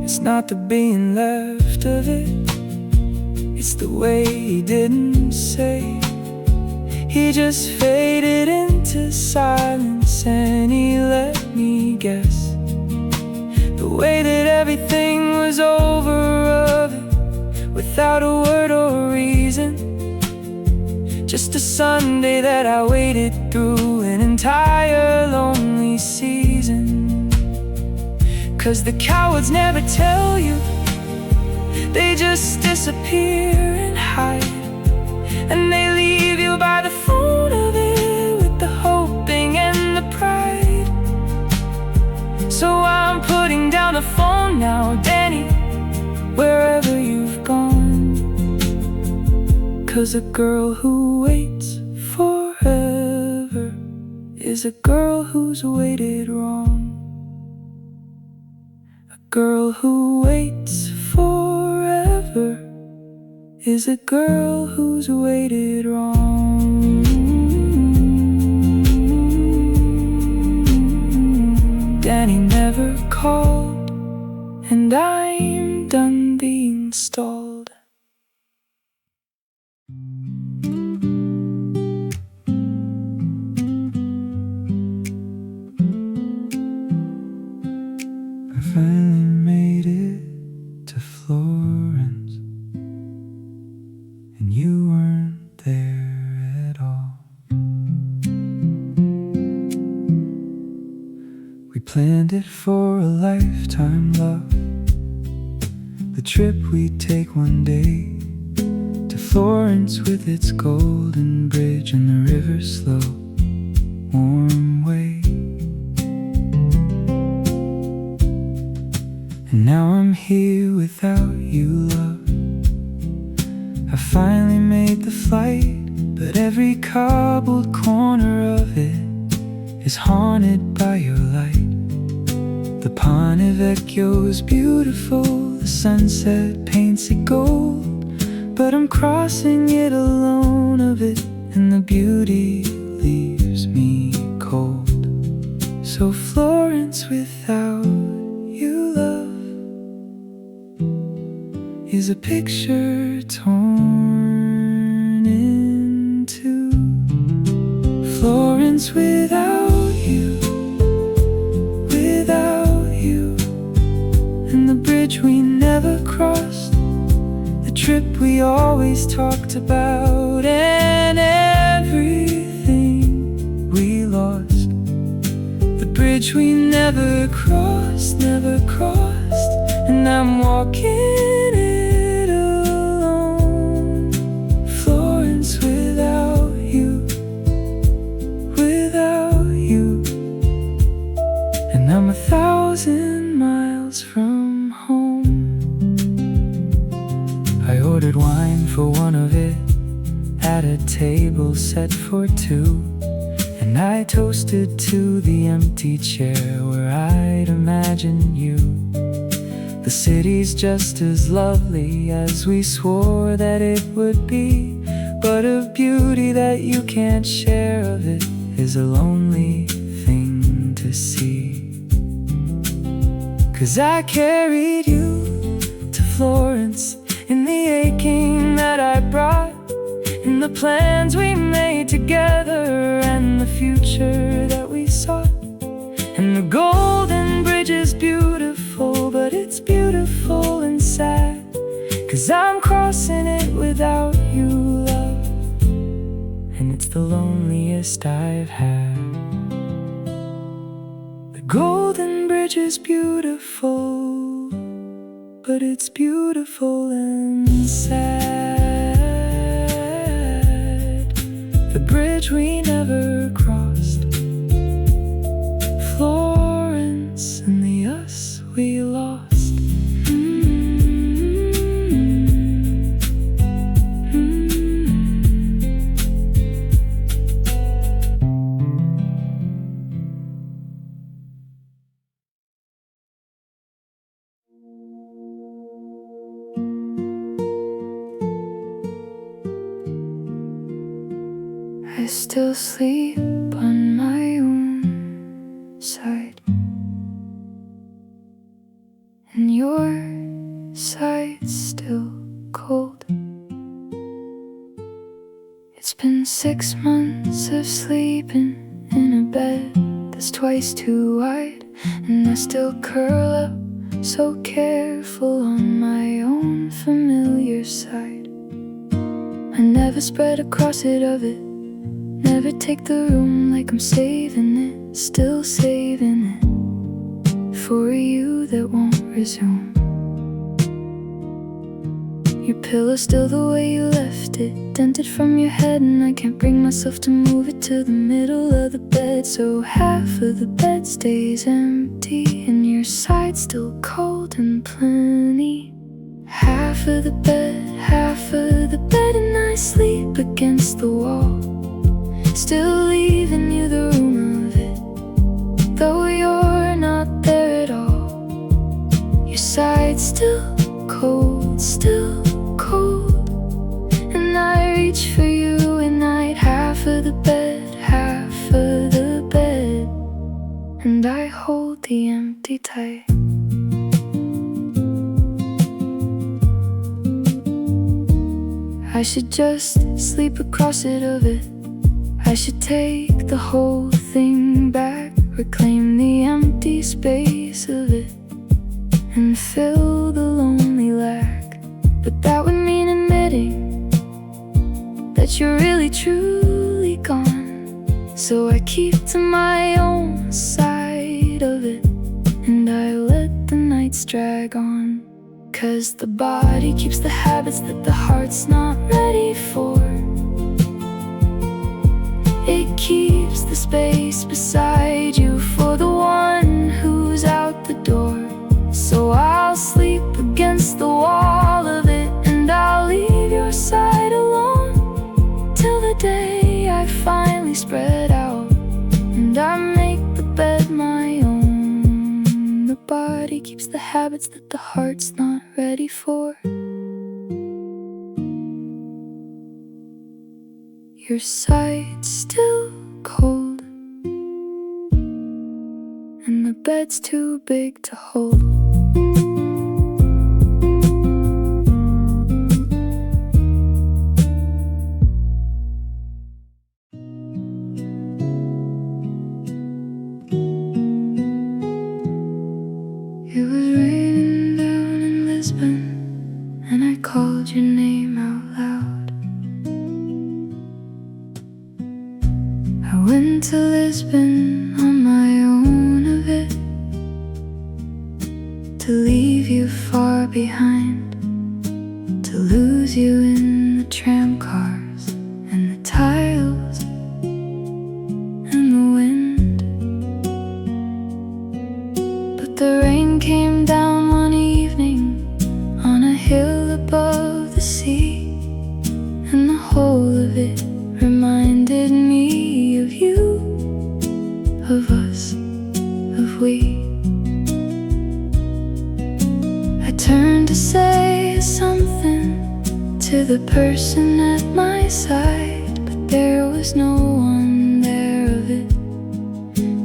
It's not the being left of it, it's the way he didn't say. He just faded into silence and he let me guess. The way that everything was over of it, without a word or reason. Just a Sunday that I waited through an entire lonely season. 'Cause the cowards never tell you, they just disappear and hide. And they leave you by the phone of it, with the hoping and the pride. So I'm putting down the phone now, Danny, wherever you've gone. 'Cause a girl who waits forever is a girl who's waited wrong. A girl who waits forever is a girl who's waited wrong. Danny never called, and I'm done being stalled. I finally made it to Florence, and you weren't there at all. We planned it for a lifetime, love, the trip we'd take one day to Florence with its golden bridge and the river's slow, warm way. And now I'm here without you, love. I finally made the flight, but every cobbled corner of it is haunted by your light. The Ponte Vecchio's beautiful, the sunset paints it gold, but I'm crossing it alone of it, and the beauty leaves me cold. So Florence without you, love, is a picture torn in two. Florence without you, and the bridge we never crossed, the trip we always talked about, and everything we lost. The bridge we never crossed, and I'm walking it alone. Florence without you, and I'm 1,000 miles from home. I ordered wine for one of it at a table set for two, and I toasted to the empty chair where I'd imagine you. The city's just as lovely as we swore that it would be, but a beauty that you can't share of it is a lonely thing to see. 'Cause I carried you to Florence in the aching that I brought, in the plans we made together and the future that we sought. And the golden bridge is beautiful, but it's beautiful and sad, 'cause I'm crossing it without you, love, and it's the loneliest I've had. The golden bridge is beautiful, but it's beautiful and sad. The bridge we never crossed. Florence I still sleep on my own side, and your side's still cold. It's been 6 months of sleeping in a bed that's twice too wide, and I still curl up so careful on my own familiar side. I never spread across it of it, never take the room like I'm saving it, still saving it for you that won't resume. Your pillow's still the way you left it, dented from your head, and I can't bring myself to move it to the middle of the bed. So half of the bed stays empty, and your side's still cold and plenty. Half of the bed, and I sleep against the wall, still leaving you the room of it, though you're not there at all. Your side's still cold, still cold, and I reach for you at night. Half of the bed, and I hold the empty tight. I should just sleep across it of it, I should take the whole thing back, reclaim the empty space of it, and fill the lonely lack. But that would mean admitting that you're really truly gone. So I keep to my own side of it, and I let the nights drag on. 'Cause the body keeps the habits that the heart's not ready for. It keeps the space beside you for the one who's out the door. So I'll sleep against the wall of it, and I'll leave your side alone till the day I finally spread out and I make the bed my own. The body keeps the habits that the heart's not ready for. Your side's still cold, and the bed's too big to hold. It was raining down in Lisbon, and I called your name out loud. I went to Lisbon on my own of it, to leave you far behind, to lose you in the tram cars and the tiles and the wind. But the rain came down one evening on a hill above the sea, and the whole of it reminded me of you, of us, of we. I turned to say something to the person at my side, but there was no one there of it,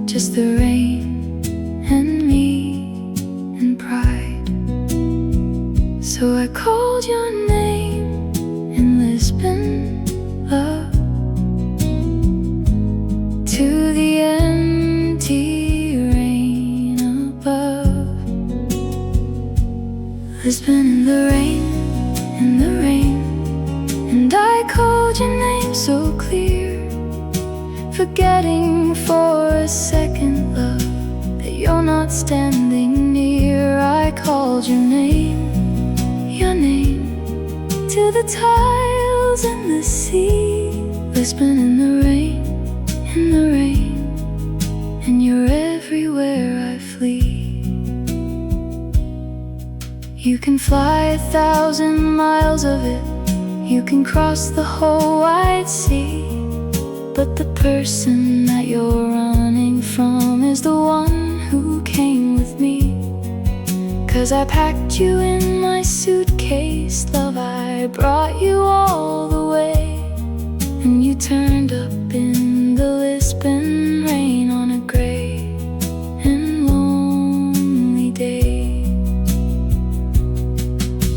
just the rain and me and pride. So I called your name in Lisbon, love, to the empty rain above. Lisbon in the rain, and I called your name so clear, forgetting for a second, love, that you're not standing near. I called your name, to the tiles and the sea. Lisbon in the rain, and you're everywhere I flee. You can fly 1,000 miles of it, you can cross the whole wide sea, but the person that you're running from is the one who came with me. 'Cause I packed you in my suitcase, love, I brought you all the way, and you turned up in the Lisbon rain on a gray and lonely day.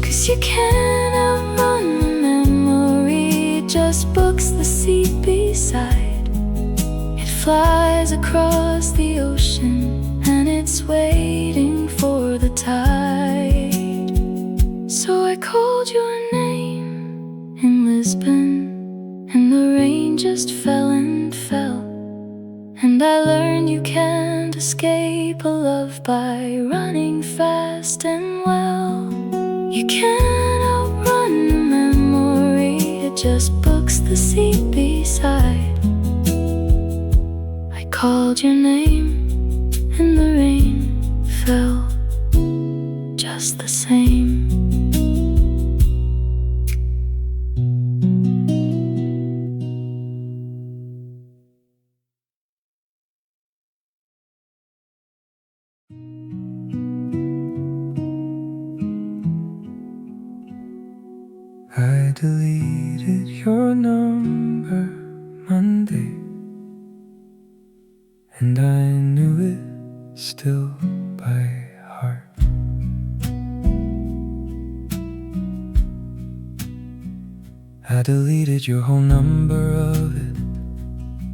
'Cause you can't outrun the memory, it just books the seat beside. It flies across the ocean and it's waiting for the tide. So I called your name in Lisbon, and the rain just fell and fell. And I learned you can't escape a love by running fast and well. You can't outrun the memory, it just books the seat beside. I called your name and the rain fell just the same. I deleted your number Monday, and I knew it still by heart. I deleted your whole number of it,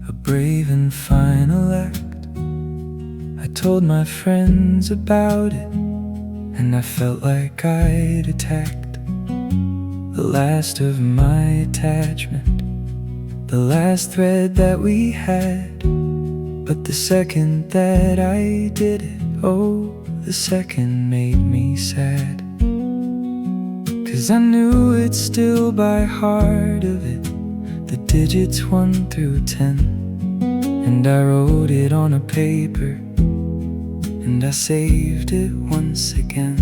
a brave and final act. I told my friends about it, and I felt like I'd attacked the last of my attachment, the last thread that we had. But the second that I did it, oh, the second made me sad. 'Cause I knew it still by heart of it, the digits 1 through 10. And I wrote it on a paper, and I saved it once again.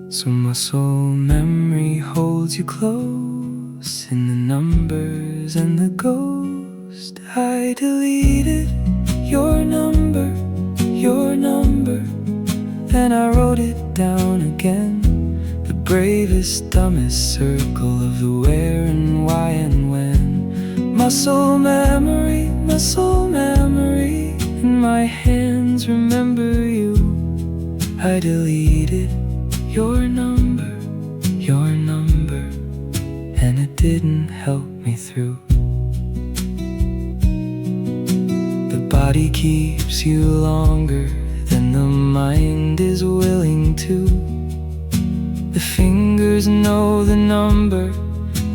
So muscle memory holds you close in the numbers and the ghost. I deleted your number, then I wrote it down again. The bravest, dumbest circle of the where and why and when. Muscle memory, and my hands remember you. I deleted your number, and it didn't help me through. The body keeps you longer than the mind is willing to. The fingers know the number,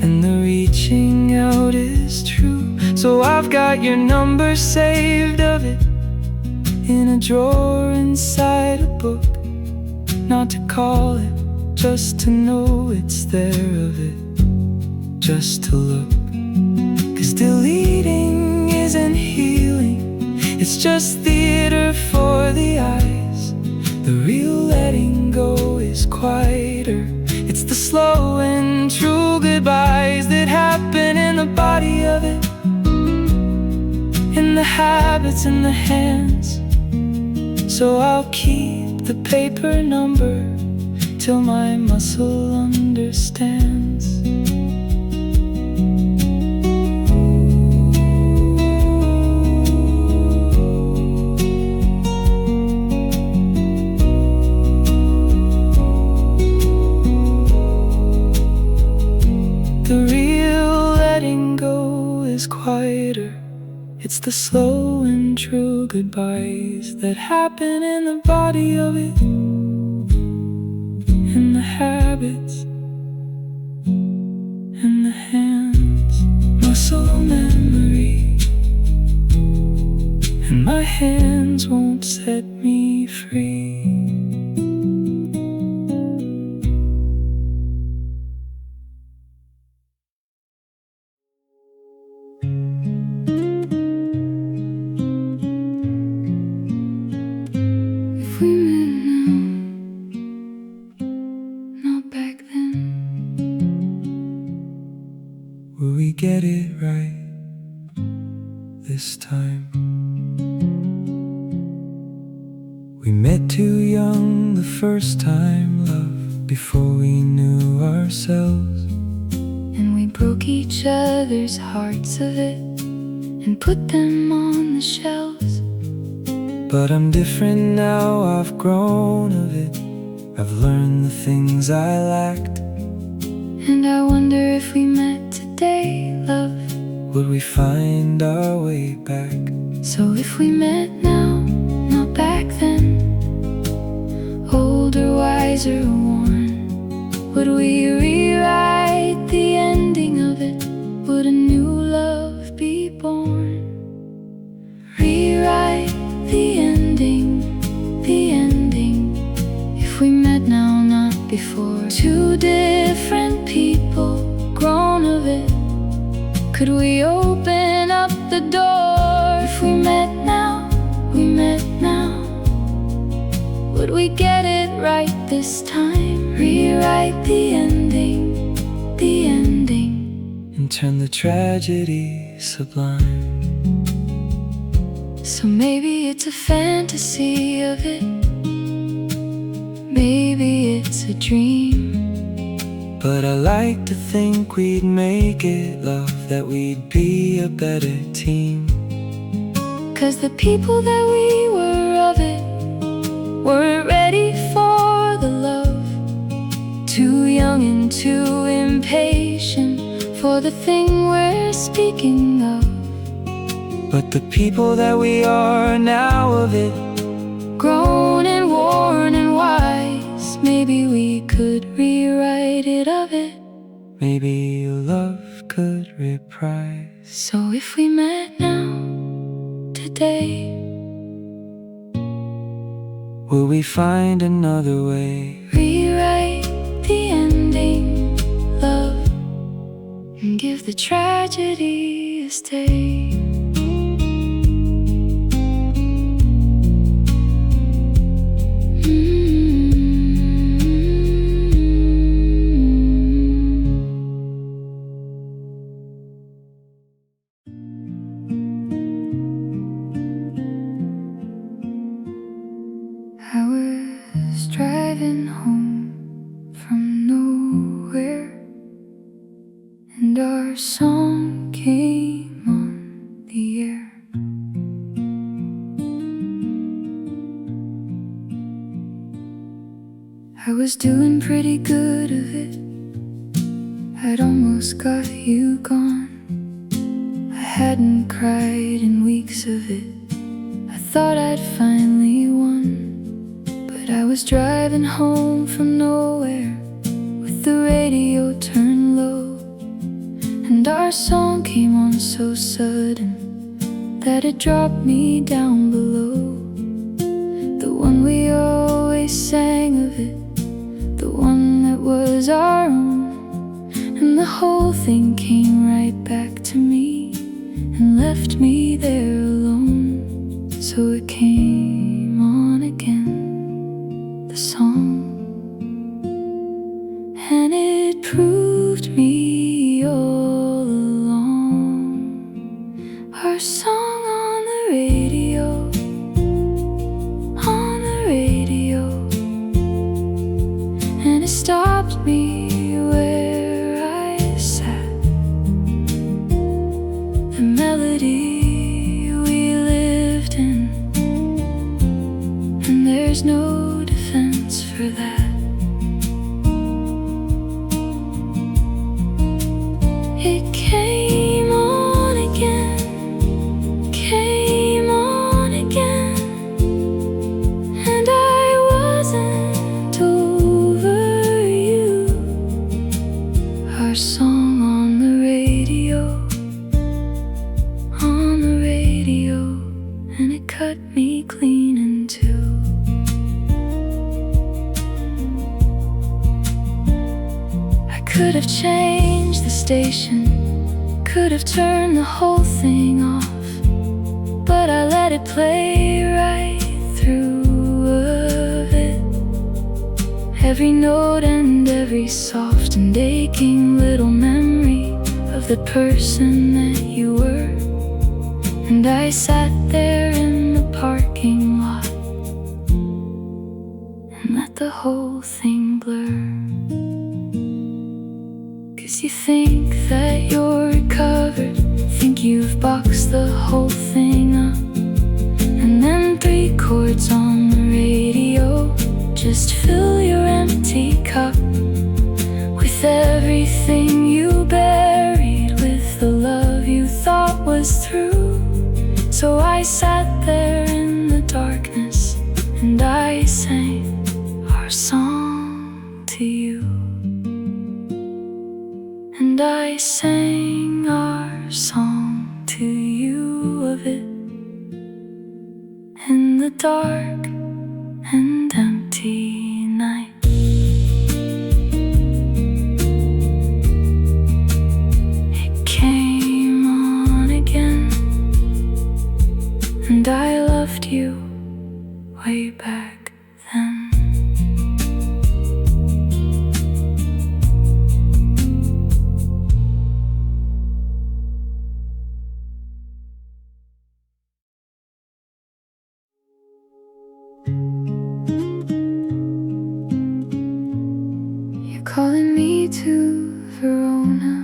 and the reaching out is true. So I've got your number saved of it in a drawer inside a book. Not to call it, just to know it's there of it, just to look. 'Cause deleting isn't healing, it's just theater for the eyes. The real letting go is quieter. It's the slow and true goodbyes that happen in the body of it, in the habits and the hands. So I'll keep the paper number till my muscle understands. The real letting go is quieter. It's the slow and true goodbyes that happen in the body of it, in the habits, in the hands. Muscle memory, and my hands won't set me free. Will we get it right this time? We met too young the first time, love, before we knew ourselves. And we broke each other's hearts of it and put them on the shelves. But I'm different now, I've grown of it. I've learned the things I lacked. And I wonder if we met today, love, would we find our way back? So if we met now, not back then, older, wiser, worn, would we rewrite the ending of it? Would a new love be born? Rewrite the ending, the ending. If we met now, not before, two different people, grown of it. Could we open up the door? If we met now, we met now, would we get it right this time? Rewrite the ending, the ending, and turn the tragedy sublime. So maybe it's a fantasy of it, maybe it's a dream, but I like to think we'd make it, love, that we'd be a better team. 'Cause the people that we were of it weren't ready for the love, too young and too impatient for the thing we're speaking of. But the people that we are now of it, grown and worn and wise, maybe we could rewrite it of it. Maybe love could reprise. So if we met now, today, will we find another way? Rewrite the ending, love, and give the tragedy a stay. I was driving home from nowhere, and our song came on the air. I was doing pretty good of it, I'd almost got you gone. I hadn't cried in weeks of it, I thought I'd finally won. But I was driving home from nowhere with the radio turned low, and our song came on so sudden that it dropped me down below. The one we always sang of it, the one that was our own. And the whole thing came right back to me and left me there alone. So it came on again, the song, and it proved me all along. Our song on the radio, on the radio, and it stopped me where I sat. The melody we lived in, and there's no defense for that. It came on again, came on again, and I wasn't over you. Our song on the radio, on the radio, and it cut me clean in two. I could have changed the station, could have turned the whole thing off, but I let it play right through of it. Every note and every soft and aching little memory of the person that you were. And I sat there in the parking lot and let the whole thing blur. 'Cause you think that you're recovered, think you've boxed the whole thing up, and then 3 chords on the radio just fill your empty cup with everything you buried, with the love you thought was through. So I sat there in the darkness and I sang our song to you. And I sang our song to you of it in the dark and empty night. It came on again, and I loved you way back then. You're calling me to Verona,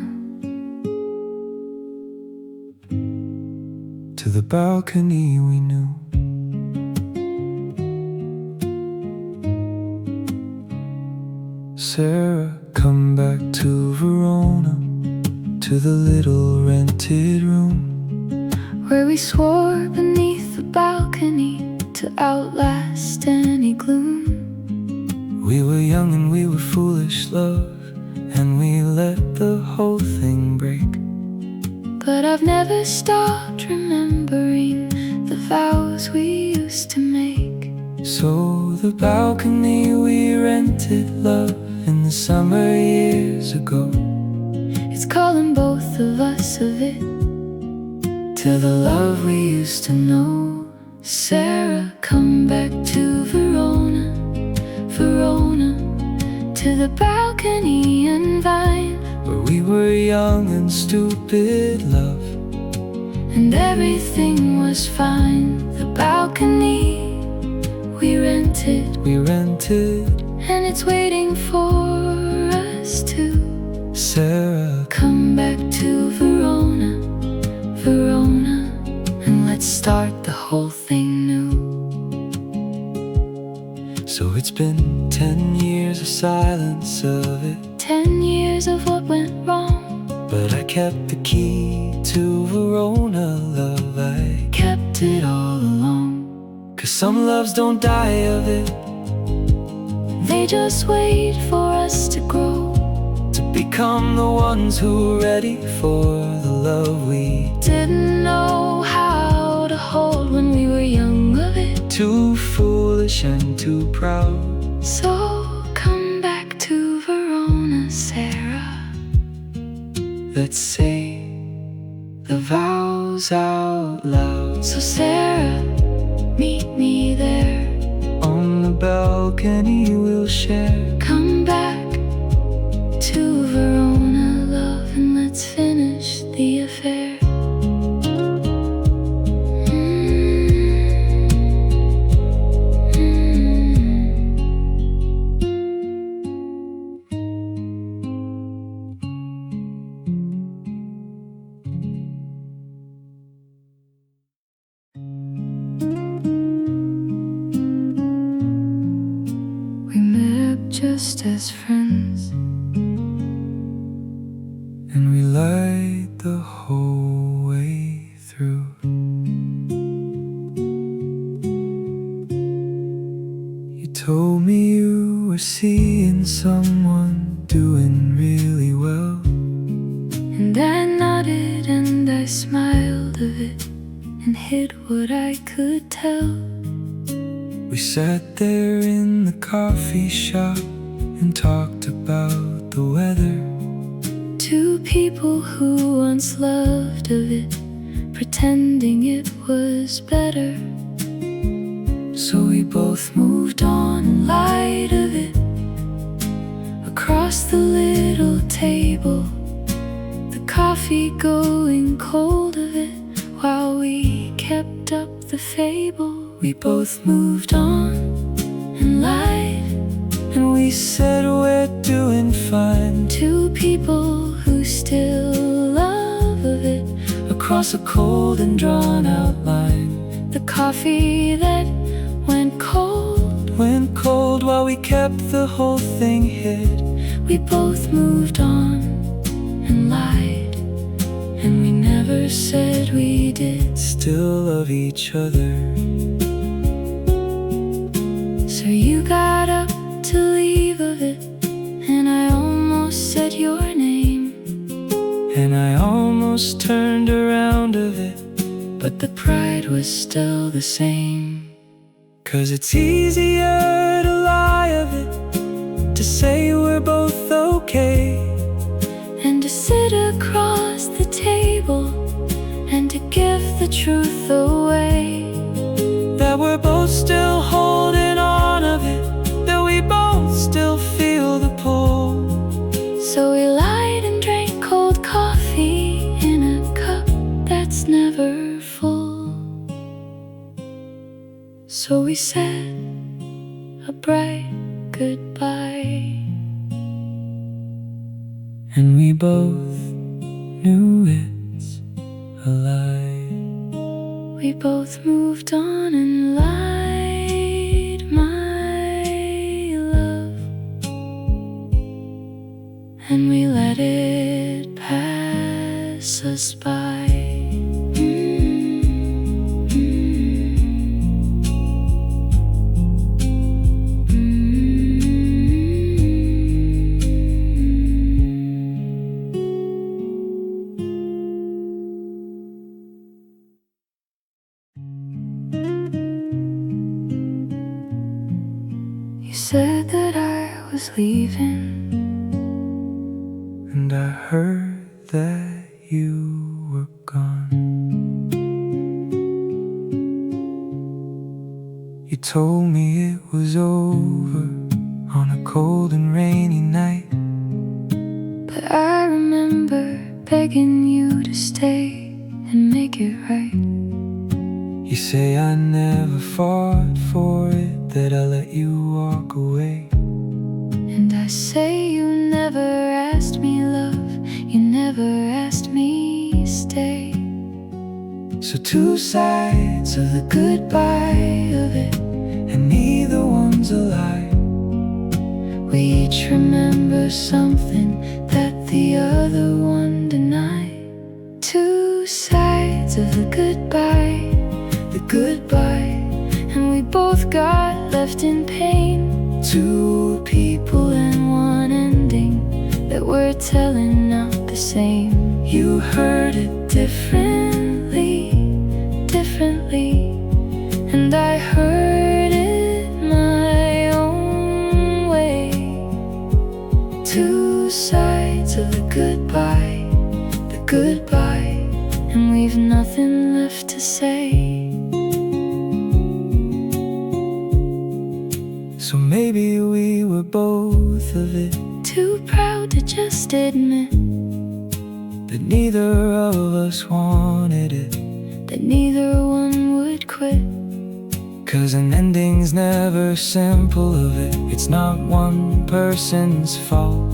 to the balcony we knew. Sarah, come back to Verona, to the little rented room where we swore beneath the balcony to outlast any gloom. We were young and we were foolish, love, and we let the whole thing break. But I've never stopped remembering the vows we used to make. So the balcony we rented, love, in the summer years ago, it's calling both of us of it, to the love we used to know. Sarah, come back to Verona, Verona, to the balcony and vine, where we were young and stupid, love, and everything was fine. The balcony we rented, and it's waiting for us too. Sarah, come back to Verona, Verona, and let's start the whole thing new. So it's been 10 years of silence of it, 10 years of what went wrong, but I kept the key to Verona, love, I kept it all along. 'Cause some loves don't die of it, they just wait for us to grow, to become the ones who are ready for the love we didn't know how to hold when we were young of it. Too foolish and too proud. So come back to Verona, Sarah. Let's say the vows out loud. So Sarah, meet me there. On the balcony we'll share. Come back to Verona, love, and let's finish the affair. Just as friends, and we lied the whole way through. You told me you were seeing someone doing really well, and I nodded and I smiled of it and hid what I could tell. We sat there in the coffee shop and talked about the weather. 2 people who once loved of it, pretending it was better. So we both Moved on light of it, across the little table, the coffee going cold of it, while we kept up the fable. We both moved on and lied, and we said we're doing fine. 2 people who still love of it. Across a cold and drawn out line, The coffee that went cold while we kept the whole thing hid. We both moved on and lied, and we never said we did. Still love each other. So you got up to leave of it, and I almost said your name, And I almost turned around of it, but the pride was still the same. 'cause it's easier to lie of it, to say we're both okay, And to sit across the table and to give the truth away. that we're both still holding on of it, that we both still feel the pull. So we lied and drank cold coffee in a cup that's never full. So we said a bright goodbye, And we both knew it's a lie. we both moved on and lied, my love, and we let it pass us by. You said that I was leaving, And I heard that you were gone. You told me it was over on a cold and rainy night. but I remember begging you to stay and make it right. You say I never fought for it, that I let you walk away. And I say you never asked me love, you never asked me stay. So two sides of the Goodbye of it, and neither one's a lie. we each remember something that the other one denied. Two sides of the goodbye, and we both got left in pain. Two people and one ending that we're telling not the same. You heard it differently, and I heard it my own way. Two sides of the goodbye, and we've nothing left to say. So maybe we were both of it, Too proud to just admit that neither of us wanted it. that neither one would quit. 'Cause an ending's never simple of it. It's not one person's fault.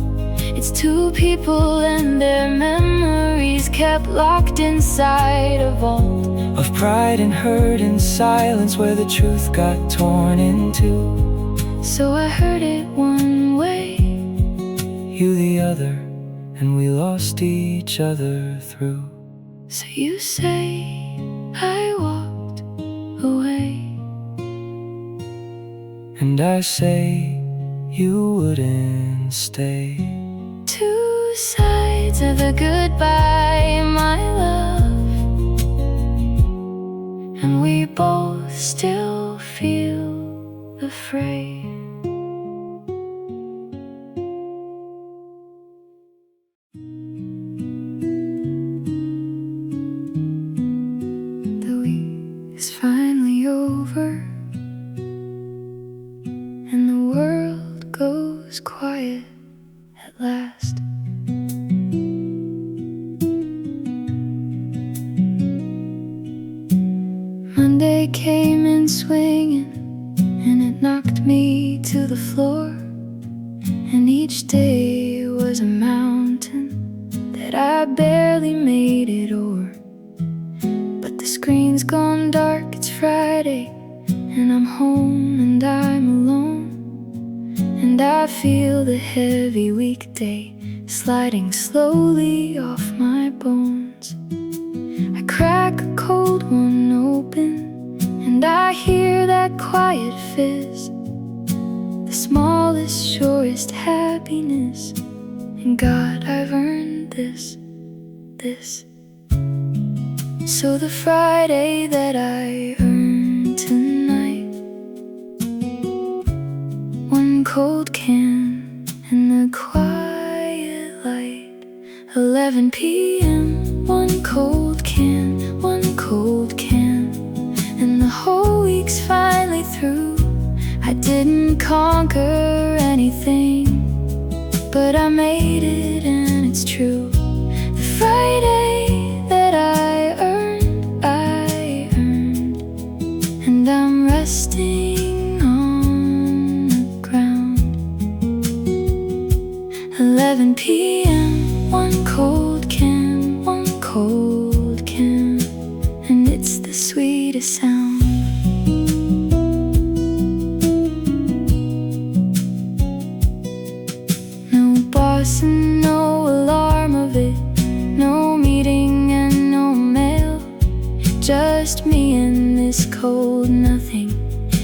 It's two people and their memories kept locked inside a vault Of pride and hurt and silence, where the truth got torn in two. So I heard it one way, You the other, and we lost each other through. so you say I walked away, And I say you wouldn't stay. two sides of the goodbye, my love, and we both still feel the fray. The week is finally over, and the world goes quiet at last. Monday came in swinging, and it knocked me to the floor. And each day was a mountain Friday and I'm home and I'm alone, and I feel the heavy weekday sliding slowly off my bones. I crack a cold one open and I hear that quiet fizz, the smallest, surest happiness. And God, I've earned this. So the Friday that I earned tonight, one cold can in the quiet light, 11 p.m. One cold can, and the whole week's finally through. I didn't conquer anything, but I made it and it's true. The Friday that I earned, and I'm resting on the ground. 11 p.m. One cold can, and it's the sweetest sound. And no alarm of it, no meeting and no mail, just me and this cold nothing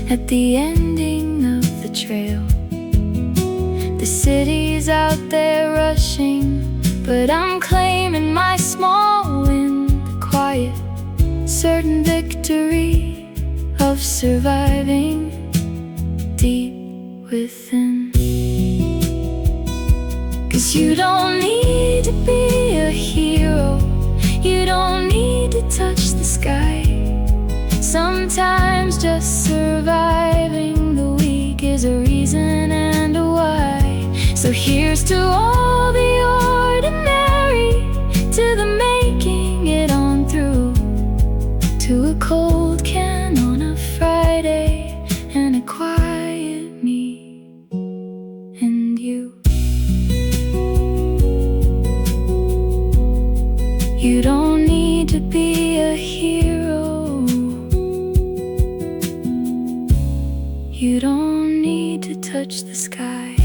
at the ending of the trail. The city's out there rushing, but I'm claiming my small win, the quiet, certain victory of surviving deep within. 'Cause you don't need to be a hero, you don't need to touch the sky. Sometimes just surviving the week is a reason and a why. So here's to all the ordinary, to the making it on through, to a cold can on a Friday and a quiet me and you. You don't need to be a hero, you don't need to touch the sky.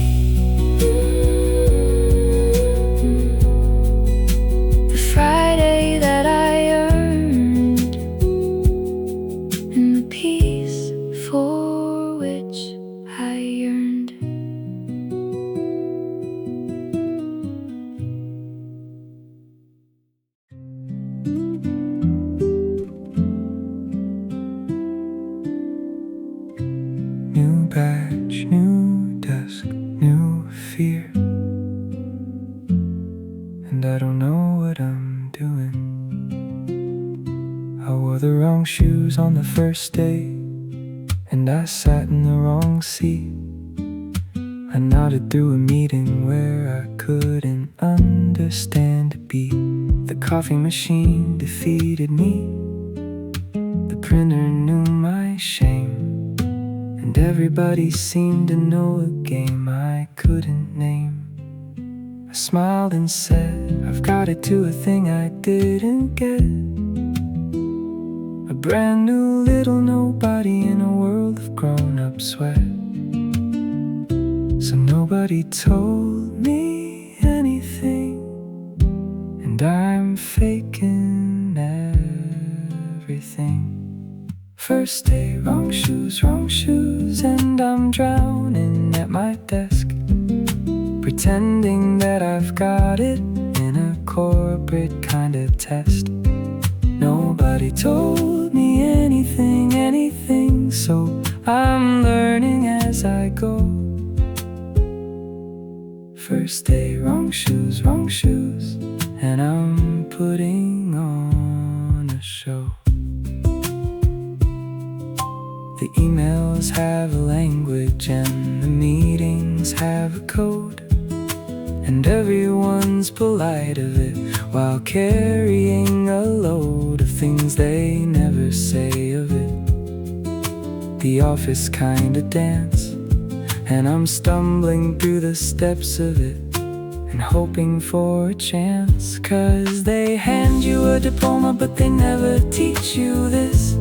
The Friday that I earned, and the peace for which I yearned. New batch, new desk, new fear, and I don't know what I'm doing. I wore the wrong shoes on the first day, and I sat in the wrong seat. I nodded through a meeting where I couldn't understand a beat. The coffee machine defeated me, the printer knew my shame, and everybody seemed to know a game I couldn't name. I smiled and said, I've got it to a thing I didn't get, a brand new little nobody in a world of grown-up sweat. So nobody told me anything, and I'm faking everything. First day, wrong shoes, and I'm drowning at my desk, pretending that I've got it in a corporate kind of test. Nobody told me anything, so I'm learning as I go. First day, wrong shoes, and I'm putting on a show. The emails have a language and the meetings have a code, and everyone's polite of it while carrying a load of things they never say of it. The office kinda dance, and I'm stumbling through the steps of it and hoping for a chance. 'Cause they hand you a diploma but they never teach you this.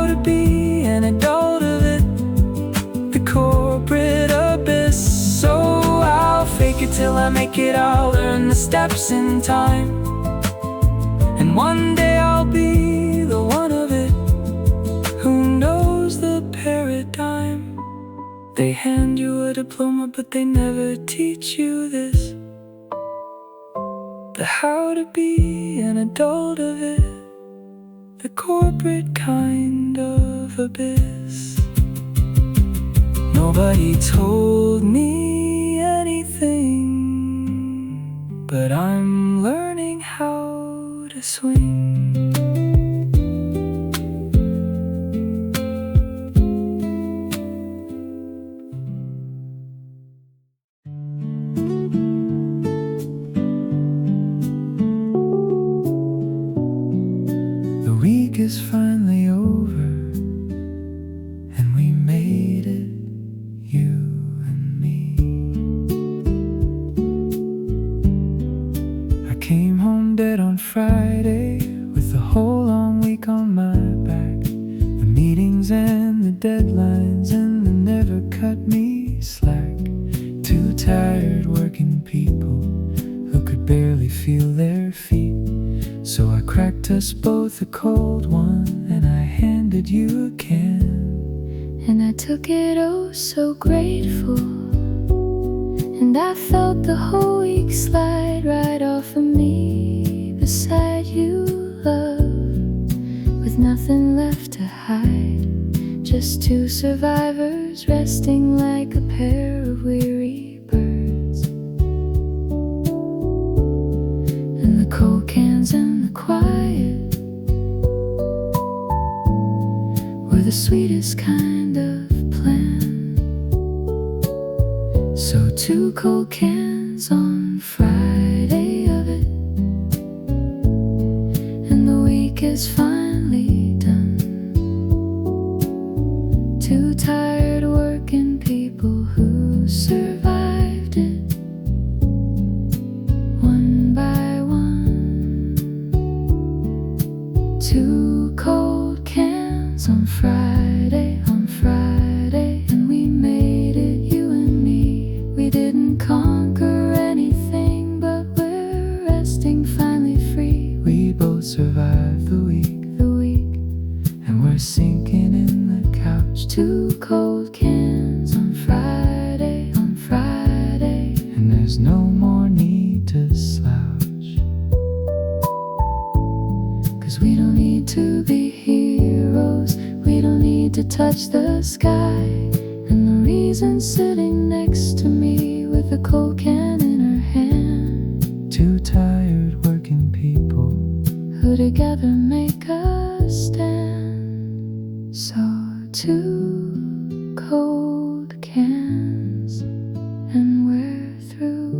how to be an adult of it, the corporate abyss. So I'll fake it till I make it, I'll learn the steps in time, and one day I'll be the one of it who knows the paradigm. They hand you a diploma but they never teach you this, the how to be an adult of it, the corporate kind of abyss. Nobody told me anything, but I'm learning how to swing. The week is finally over, and we made it, you and me. I came home dead on Friday, with the whole long week on my back, the meetings and the deadlines and the never cut me slack. Two tired working people who could barely feel their feet. So I cracked us both a cold one, and I handed you a can. And I took it oh so grateful, and I felt the whole week slide right off of me beside you, love, with nothing left to hide. Just two survivors resting like a pair of weary birds. And the cold cans and the quiet were the sweetest kind of plan. So two cold cans on Friday of it, and the week is finally done. Two tired working people who survived it, one by one. Two cold cans on Friday, and we made it, you and me. We didn't conquer anything, but we're resting finally free. We both survived the week, and we're sinking in the couch. Two cold cans on Friday, and there's no more need to slouch, 'cause we don't need to be heroes, we don't need to touch the sky. And the reason sitting next to me with a cold can in her hand, two tired working people who together make a stand. So two cold cans, and we're through.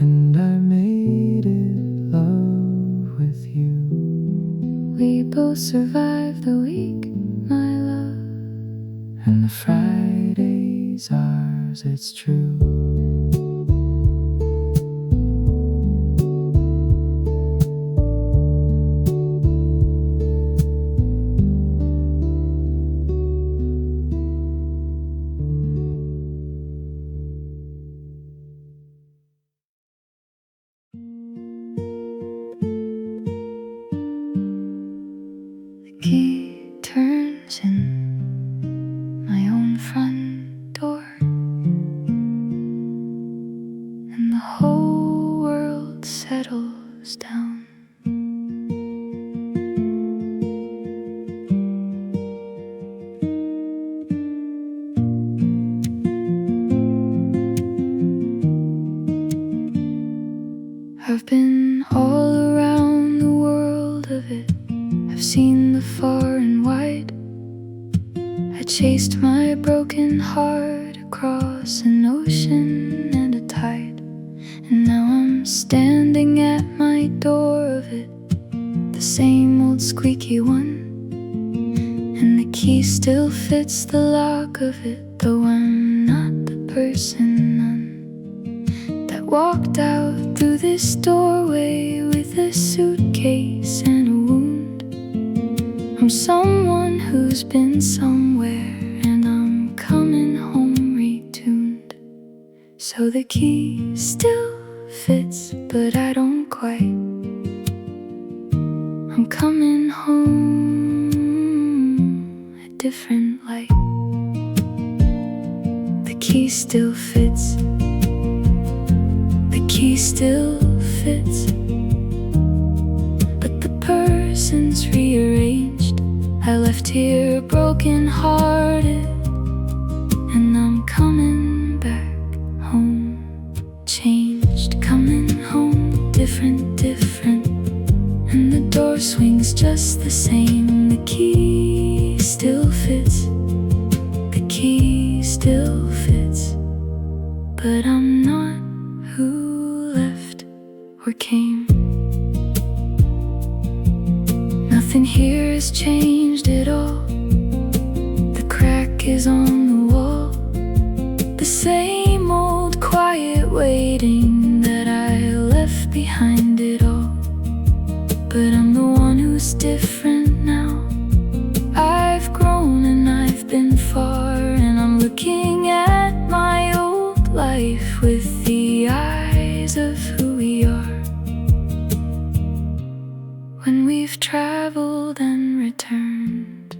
and I made it, love, with you. We both survived the week, my love. And the Friday's ours, it's true. The key turns in my own front door, and the whole world settles down. I've been all around the world of it, I've seen the far and wide. I chased my broken heart across an ocean and a tide, and now I'm standing at my door of it, the same old squeaky one, and the key still fits the lock of it, though I'm not the person that walked out through this doorway with a suitcase and a wound. I'm from someone who's been somewhere, and I'm coming home retuned. So the key still fits, but I don't quite. I'm coming home a different light. The key still fits. The key still fits, but the person's rearranged. I left here broken hearted, and I'm coming back home changed. Coming home different, different, and the door swings just the same. The key still fits. The key still fits, but I'm not who left or came. Nothing here has changed at all. The crack is on the wall, the same old quiet waiting that I left behind it all. But I'm the one who's different now. I've grown and I've been far, and I'm looking at my old life with the eyes of who we are. When we've traveled and returned,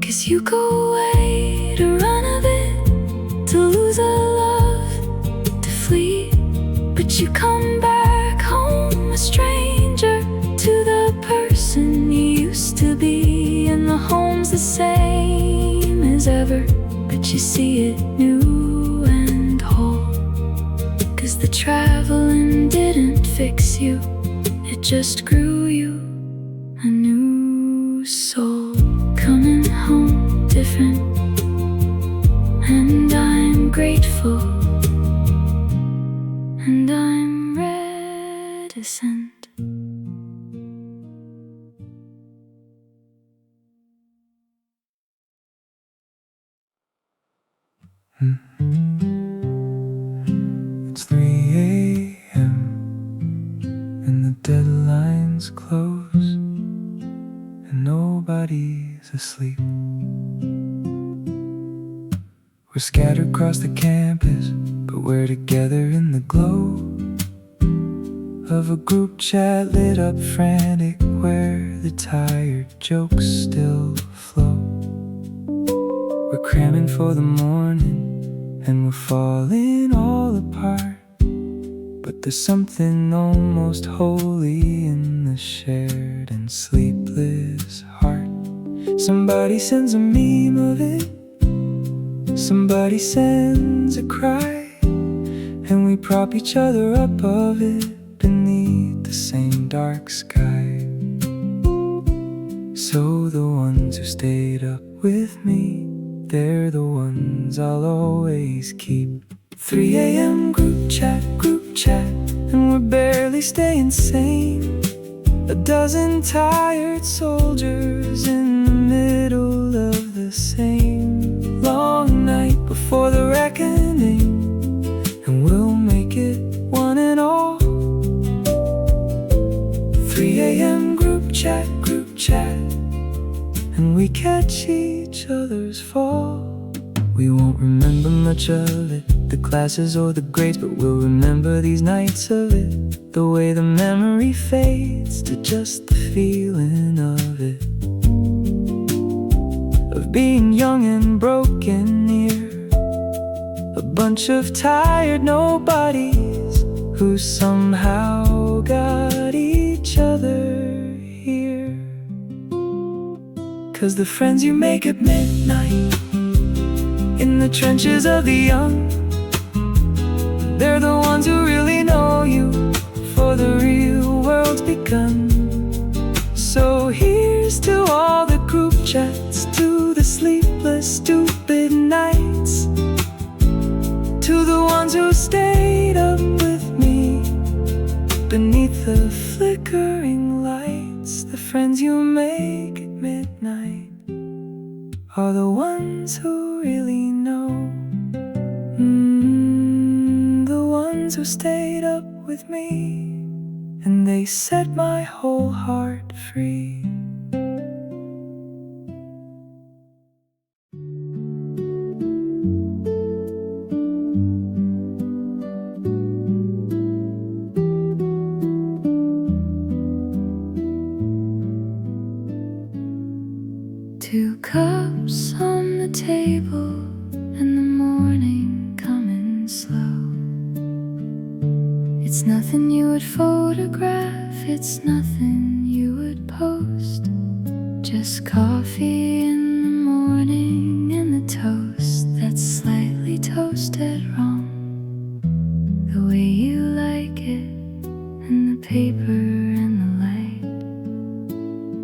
'cause you go away to run a bit, to lose a love, to flee, but you come back home a stranger to the person you used to be. And the home's the same as ever, but you see it new and whole. 'Cause the traveling didn't fix you, it just grew you a new soul. Coming home different, and I'm grateful, and I'm reticent. It's 3 a.m. and the deadline's close, and nobody's asleep. We're scattered across the campus, but we're together in the glow of a group chat lit up frantic, where the tired jokes still flow. We're cramming for the morning, and we're falling all apart, but there's something almost holy in the shared and sleepless heart. Somebody sends a meme of it, somebody sends a cry, and we prop each other up of it beneath the same dark sky. So the ones who stayed up with me, they're the ones I'll always keep. 3 a.m. group chat, and we're barely staying sane. A dozen tired soldiers in the middle of the same long night before the reckoning, and we'll make it one and all. 3 a.m. group chat, and we catch each other's fall. We won't remember much of it, the classes or the grades, but we'll remember these nights of it, the way the memory fades to just the feeling of it, of being young and broken near a bunch of tired nobodies who somehow got each other here. 'Cause the friends you make at midnight in the trenches of the young, they're the ones who really know you before the real world's begun. So here's to all the group chats, to the sleepless, stupid nights, to the ones who stayed up with me beneath the flickering lights. The friends you make at midnight are the ones who really know, the ones who stayed up with me, and they set my whole heart free. nothing you would photograph, it's nothing you would post. Just coffee in the morning and the toast that's slightly toasted wrong, the way you like it, and the paper and the light.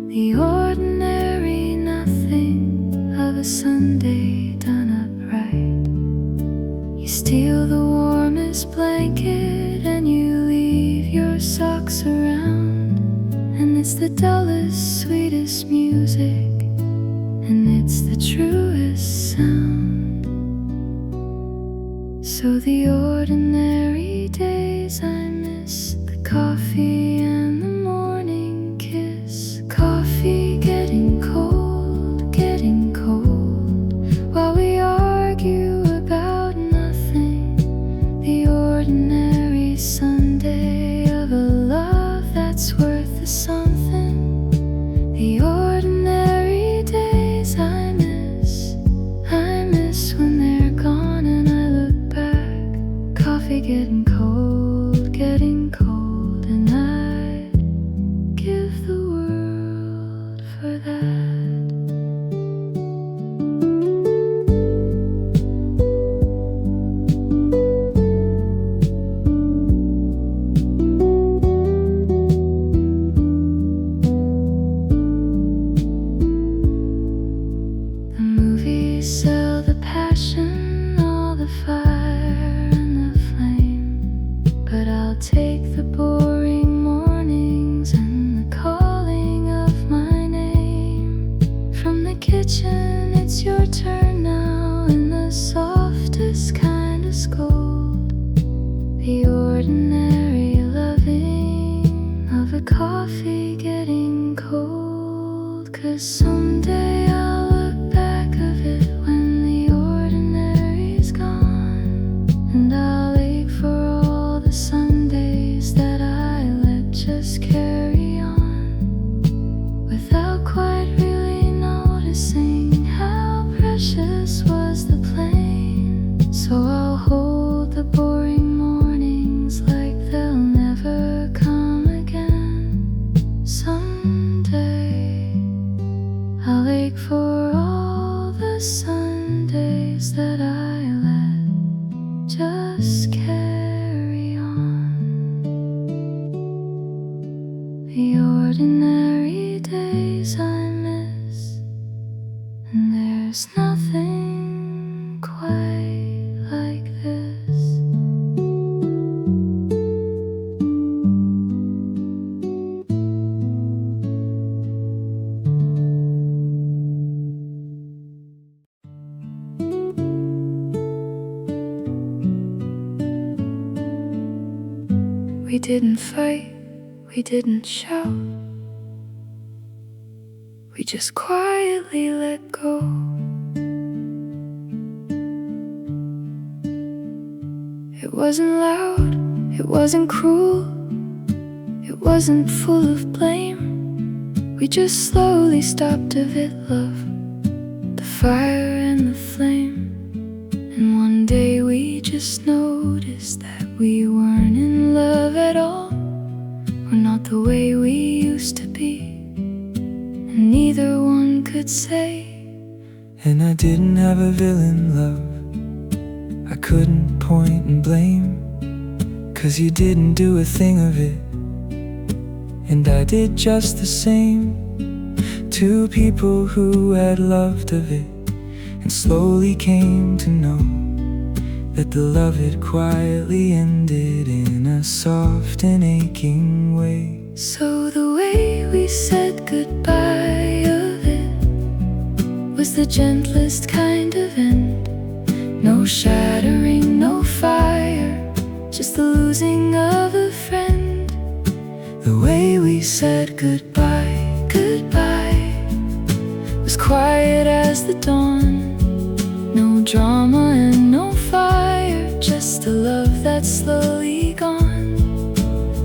The ordinary nothing of a Sunday done up right. You steal the warmest blanket and you leave your socks around, and it's the dullest, sweetest music, and it's the truest sound. So the ordinary days I miss, the coffee and the morning kiss. Coffee getting cold, while we argue about nothing. The ordinary Sunday of a love that's worth a something. The ordinary days I miss when they're gone and I look back. Coffee getting cold, and I'd give the world for that. The movies sell the passion, all the fire and the flame, but I'll take the boring mornings and the calling of my name. From the kitchen, it's your turn now, in the softest kind of scold. The ordinary loving of a coffee getting cold. 'Cause someday I'll look back of it when the ordinary's gone, and I'll ache for all the Sundays that I let just carry on, without quite really noticing how precious was the plane. So I'll hold the boring mornings like they'll never come again. Someday I'll ache for all the Sundays that I let just carry on. The ordinary days I miss, and there's nothing quite like this. We didn't fight, we didn't shout, we just quietly let go. It wasn't loud, it wasn't cruel, it wasn't full of blame. We just slowly stopped a bit, love, the fire and the flame. And one day we just noticed that we weren't in love at all. We're not the way we used to be, and neither one could say. And I didn't have a villain, love, I couldn't point and blame, 'cause you didn't do a thing of it, and I did just the same. Two people who had loved of it, and slowly came to know that the love had quietly ended in a soft and aching way. So the way we said goodbye of it was the gentlest kind of end. No shattering, no fire, just the losing of a friend. The way we said goodbye, goodbye, was quiet as the dawn. No drama and no fire, just a love that's slowly gone.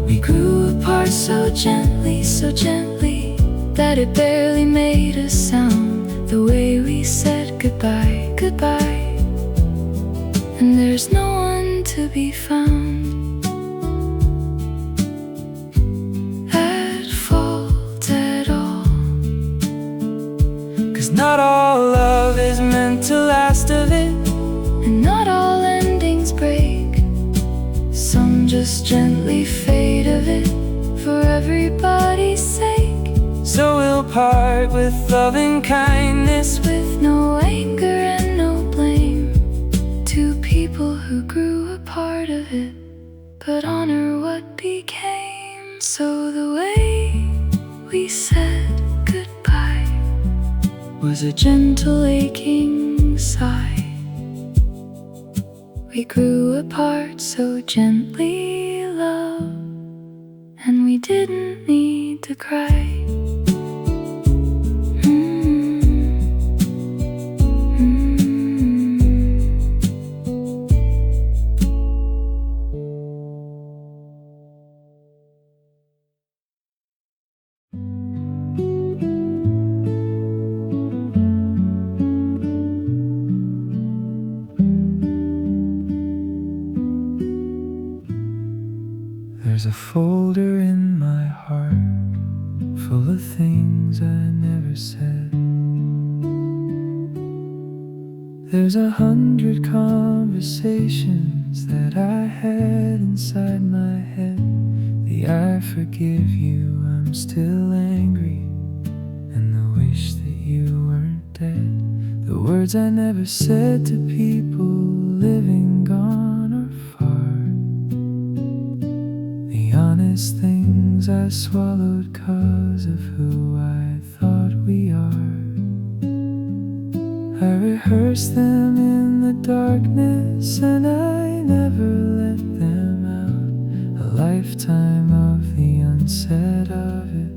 We grew apart so gently, that it barely made a sound. The way we said goodbye, goodbye, and there's no one to be found. apart with love and kindness, with no anger and no blame. Two people who grew a part of it, but honor what became. So the way we said goodbye was a gentle aching sigh. We grew apart so gently, love, and we didn't need to cry. There's a folder in my heart full of things I never said. There's 100 conversations that I had inside my head. The I forgive you, I'm still angry, and the wish that you weren't dead. The words I never said to people living gone or far. The honest things I swallowed 'cause of who I thought we are. I rehearsed them in the darkness and I never let them out. A lifetime of the unsaid of it,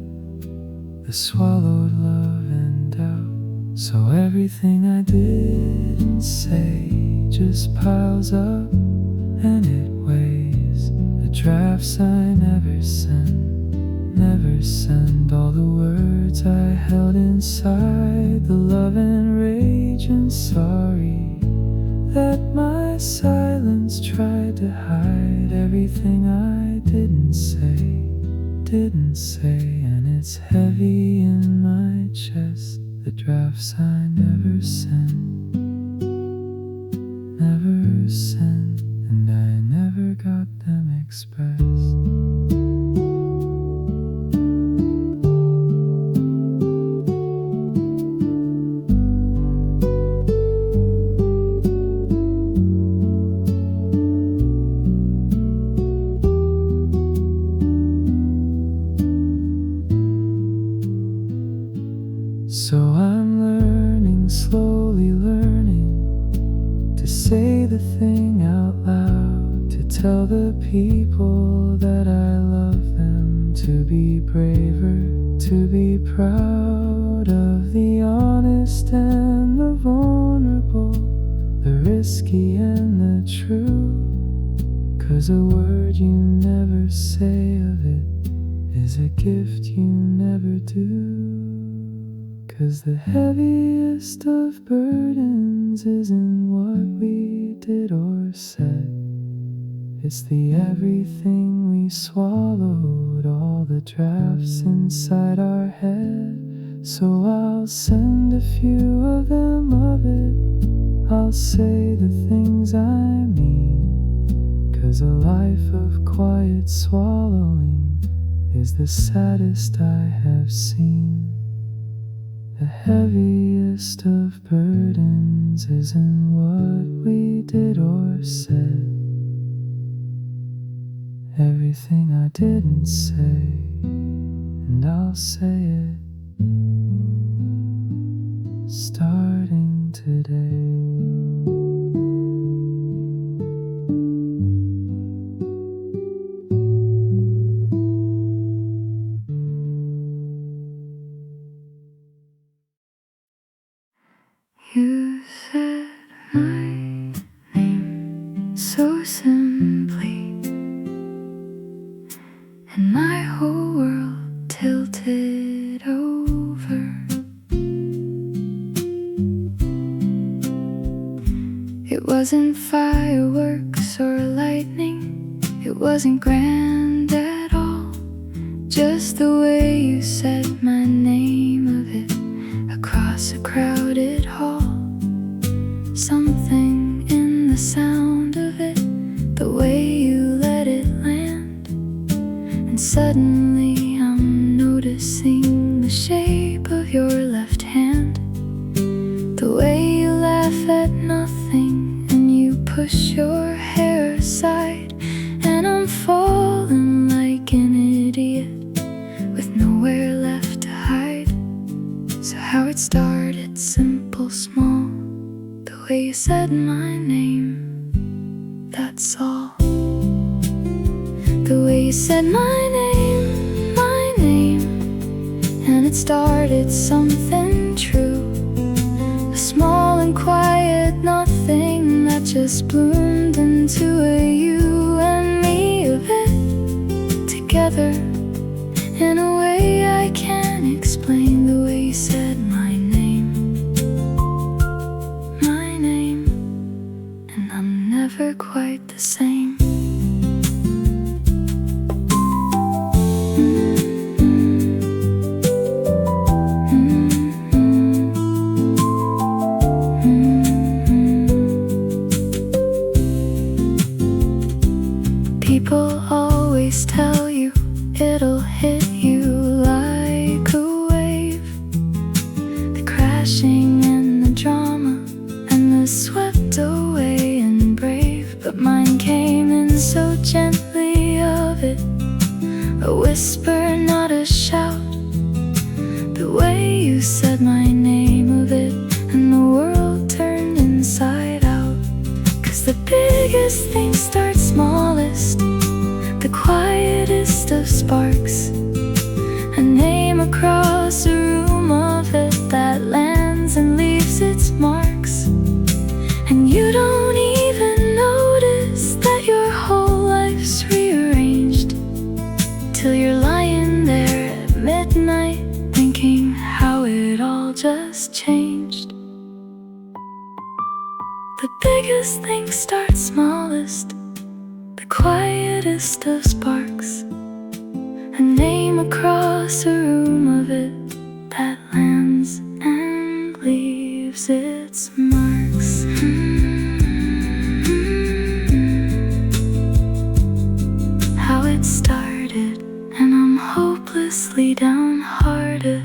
the swallowed love and doubt. So everything I didn't say just piles up and it weighs. The drafts I never sent, never send. All the words I held inside, the love and rage and sorry that my silence tried to hide. Everything I didn't say, and it's heavy in my chest. The drafts I never sent, never sent, and I never got them expressed. So I'm learning, slowly learning to say the thing out loud, to tell the people that I love them, to be braver, to be proud of the honest and the vulnerable, the risky and the true. 'Cause a word you never say of it is a gift you never do. 'Cause the heaviest of burdens isn't what we did or said. It's the everything we swallowed, all the drafts inside our head. So I'll send a few of them of it. I'll say the things I mean. 'Cause a life of quiet swallowing is the saddest I have seen. The heaviest of burdens isn't what we did or said. Everything I didn't say, and I'll say it starting today. You said my name so simply, and my whole world tilted over. It wasn't fireworks or lightning, it wasn't grand at all, just the way you said my name of it across a crowded hall. Something in the sound of it, the way you let it land, and suddenly I'm noticing the shape your left hand, the way you laugh at nothing and you push your hair aside, and I'm falling like an idiot with nowhere left to hide. So how it started, simple, small, the way you said my name, that's all. The way you said my name, and it started something true, a small and quiet nothing that just bloomed into a you and me of it together in a way I can't explain. The way you said my name, and I'm never quite the same. People always tell you it'll hit you like a wave, the crashing and the drama and the swept away and brave. But mine came in so gently of it, a whisper, not a shout, the way you said my name of it, and the world turned inside out. 'Cause the biggest things start smallest, the quietest of sparks, a name across a room of it that lands and leaves its marks. And you don't even notice that your whole life's rearranged, till you're lying there at midnight thinking how it all just changed. The biggest things start smallest, the quietest of sparks, a name across a room of it that lands and leaves its marks. How it started, and I'm hopelessly downhearted.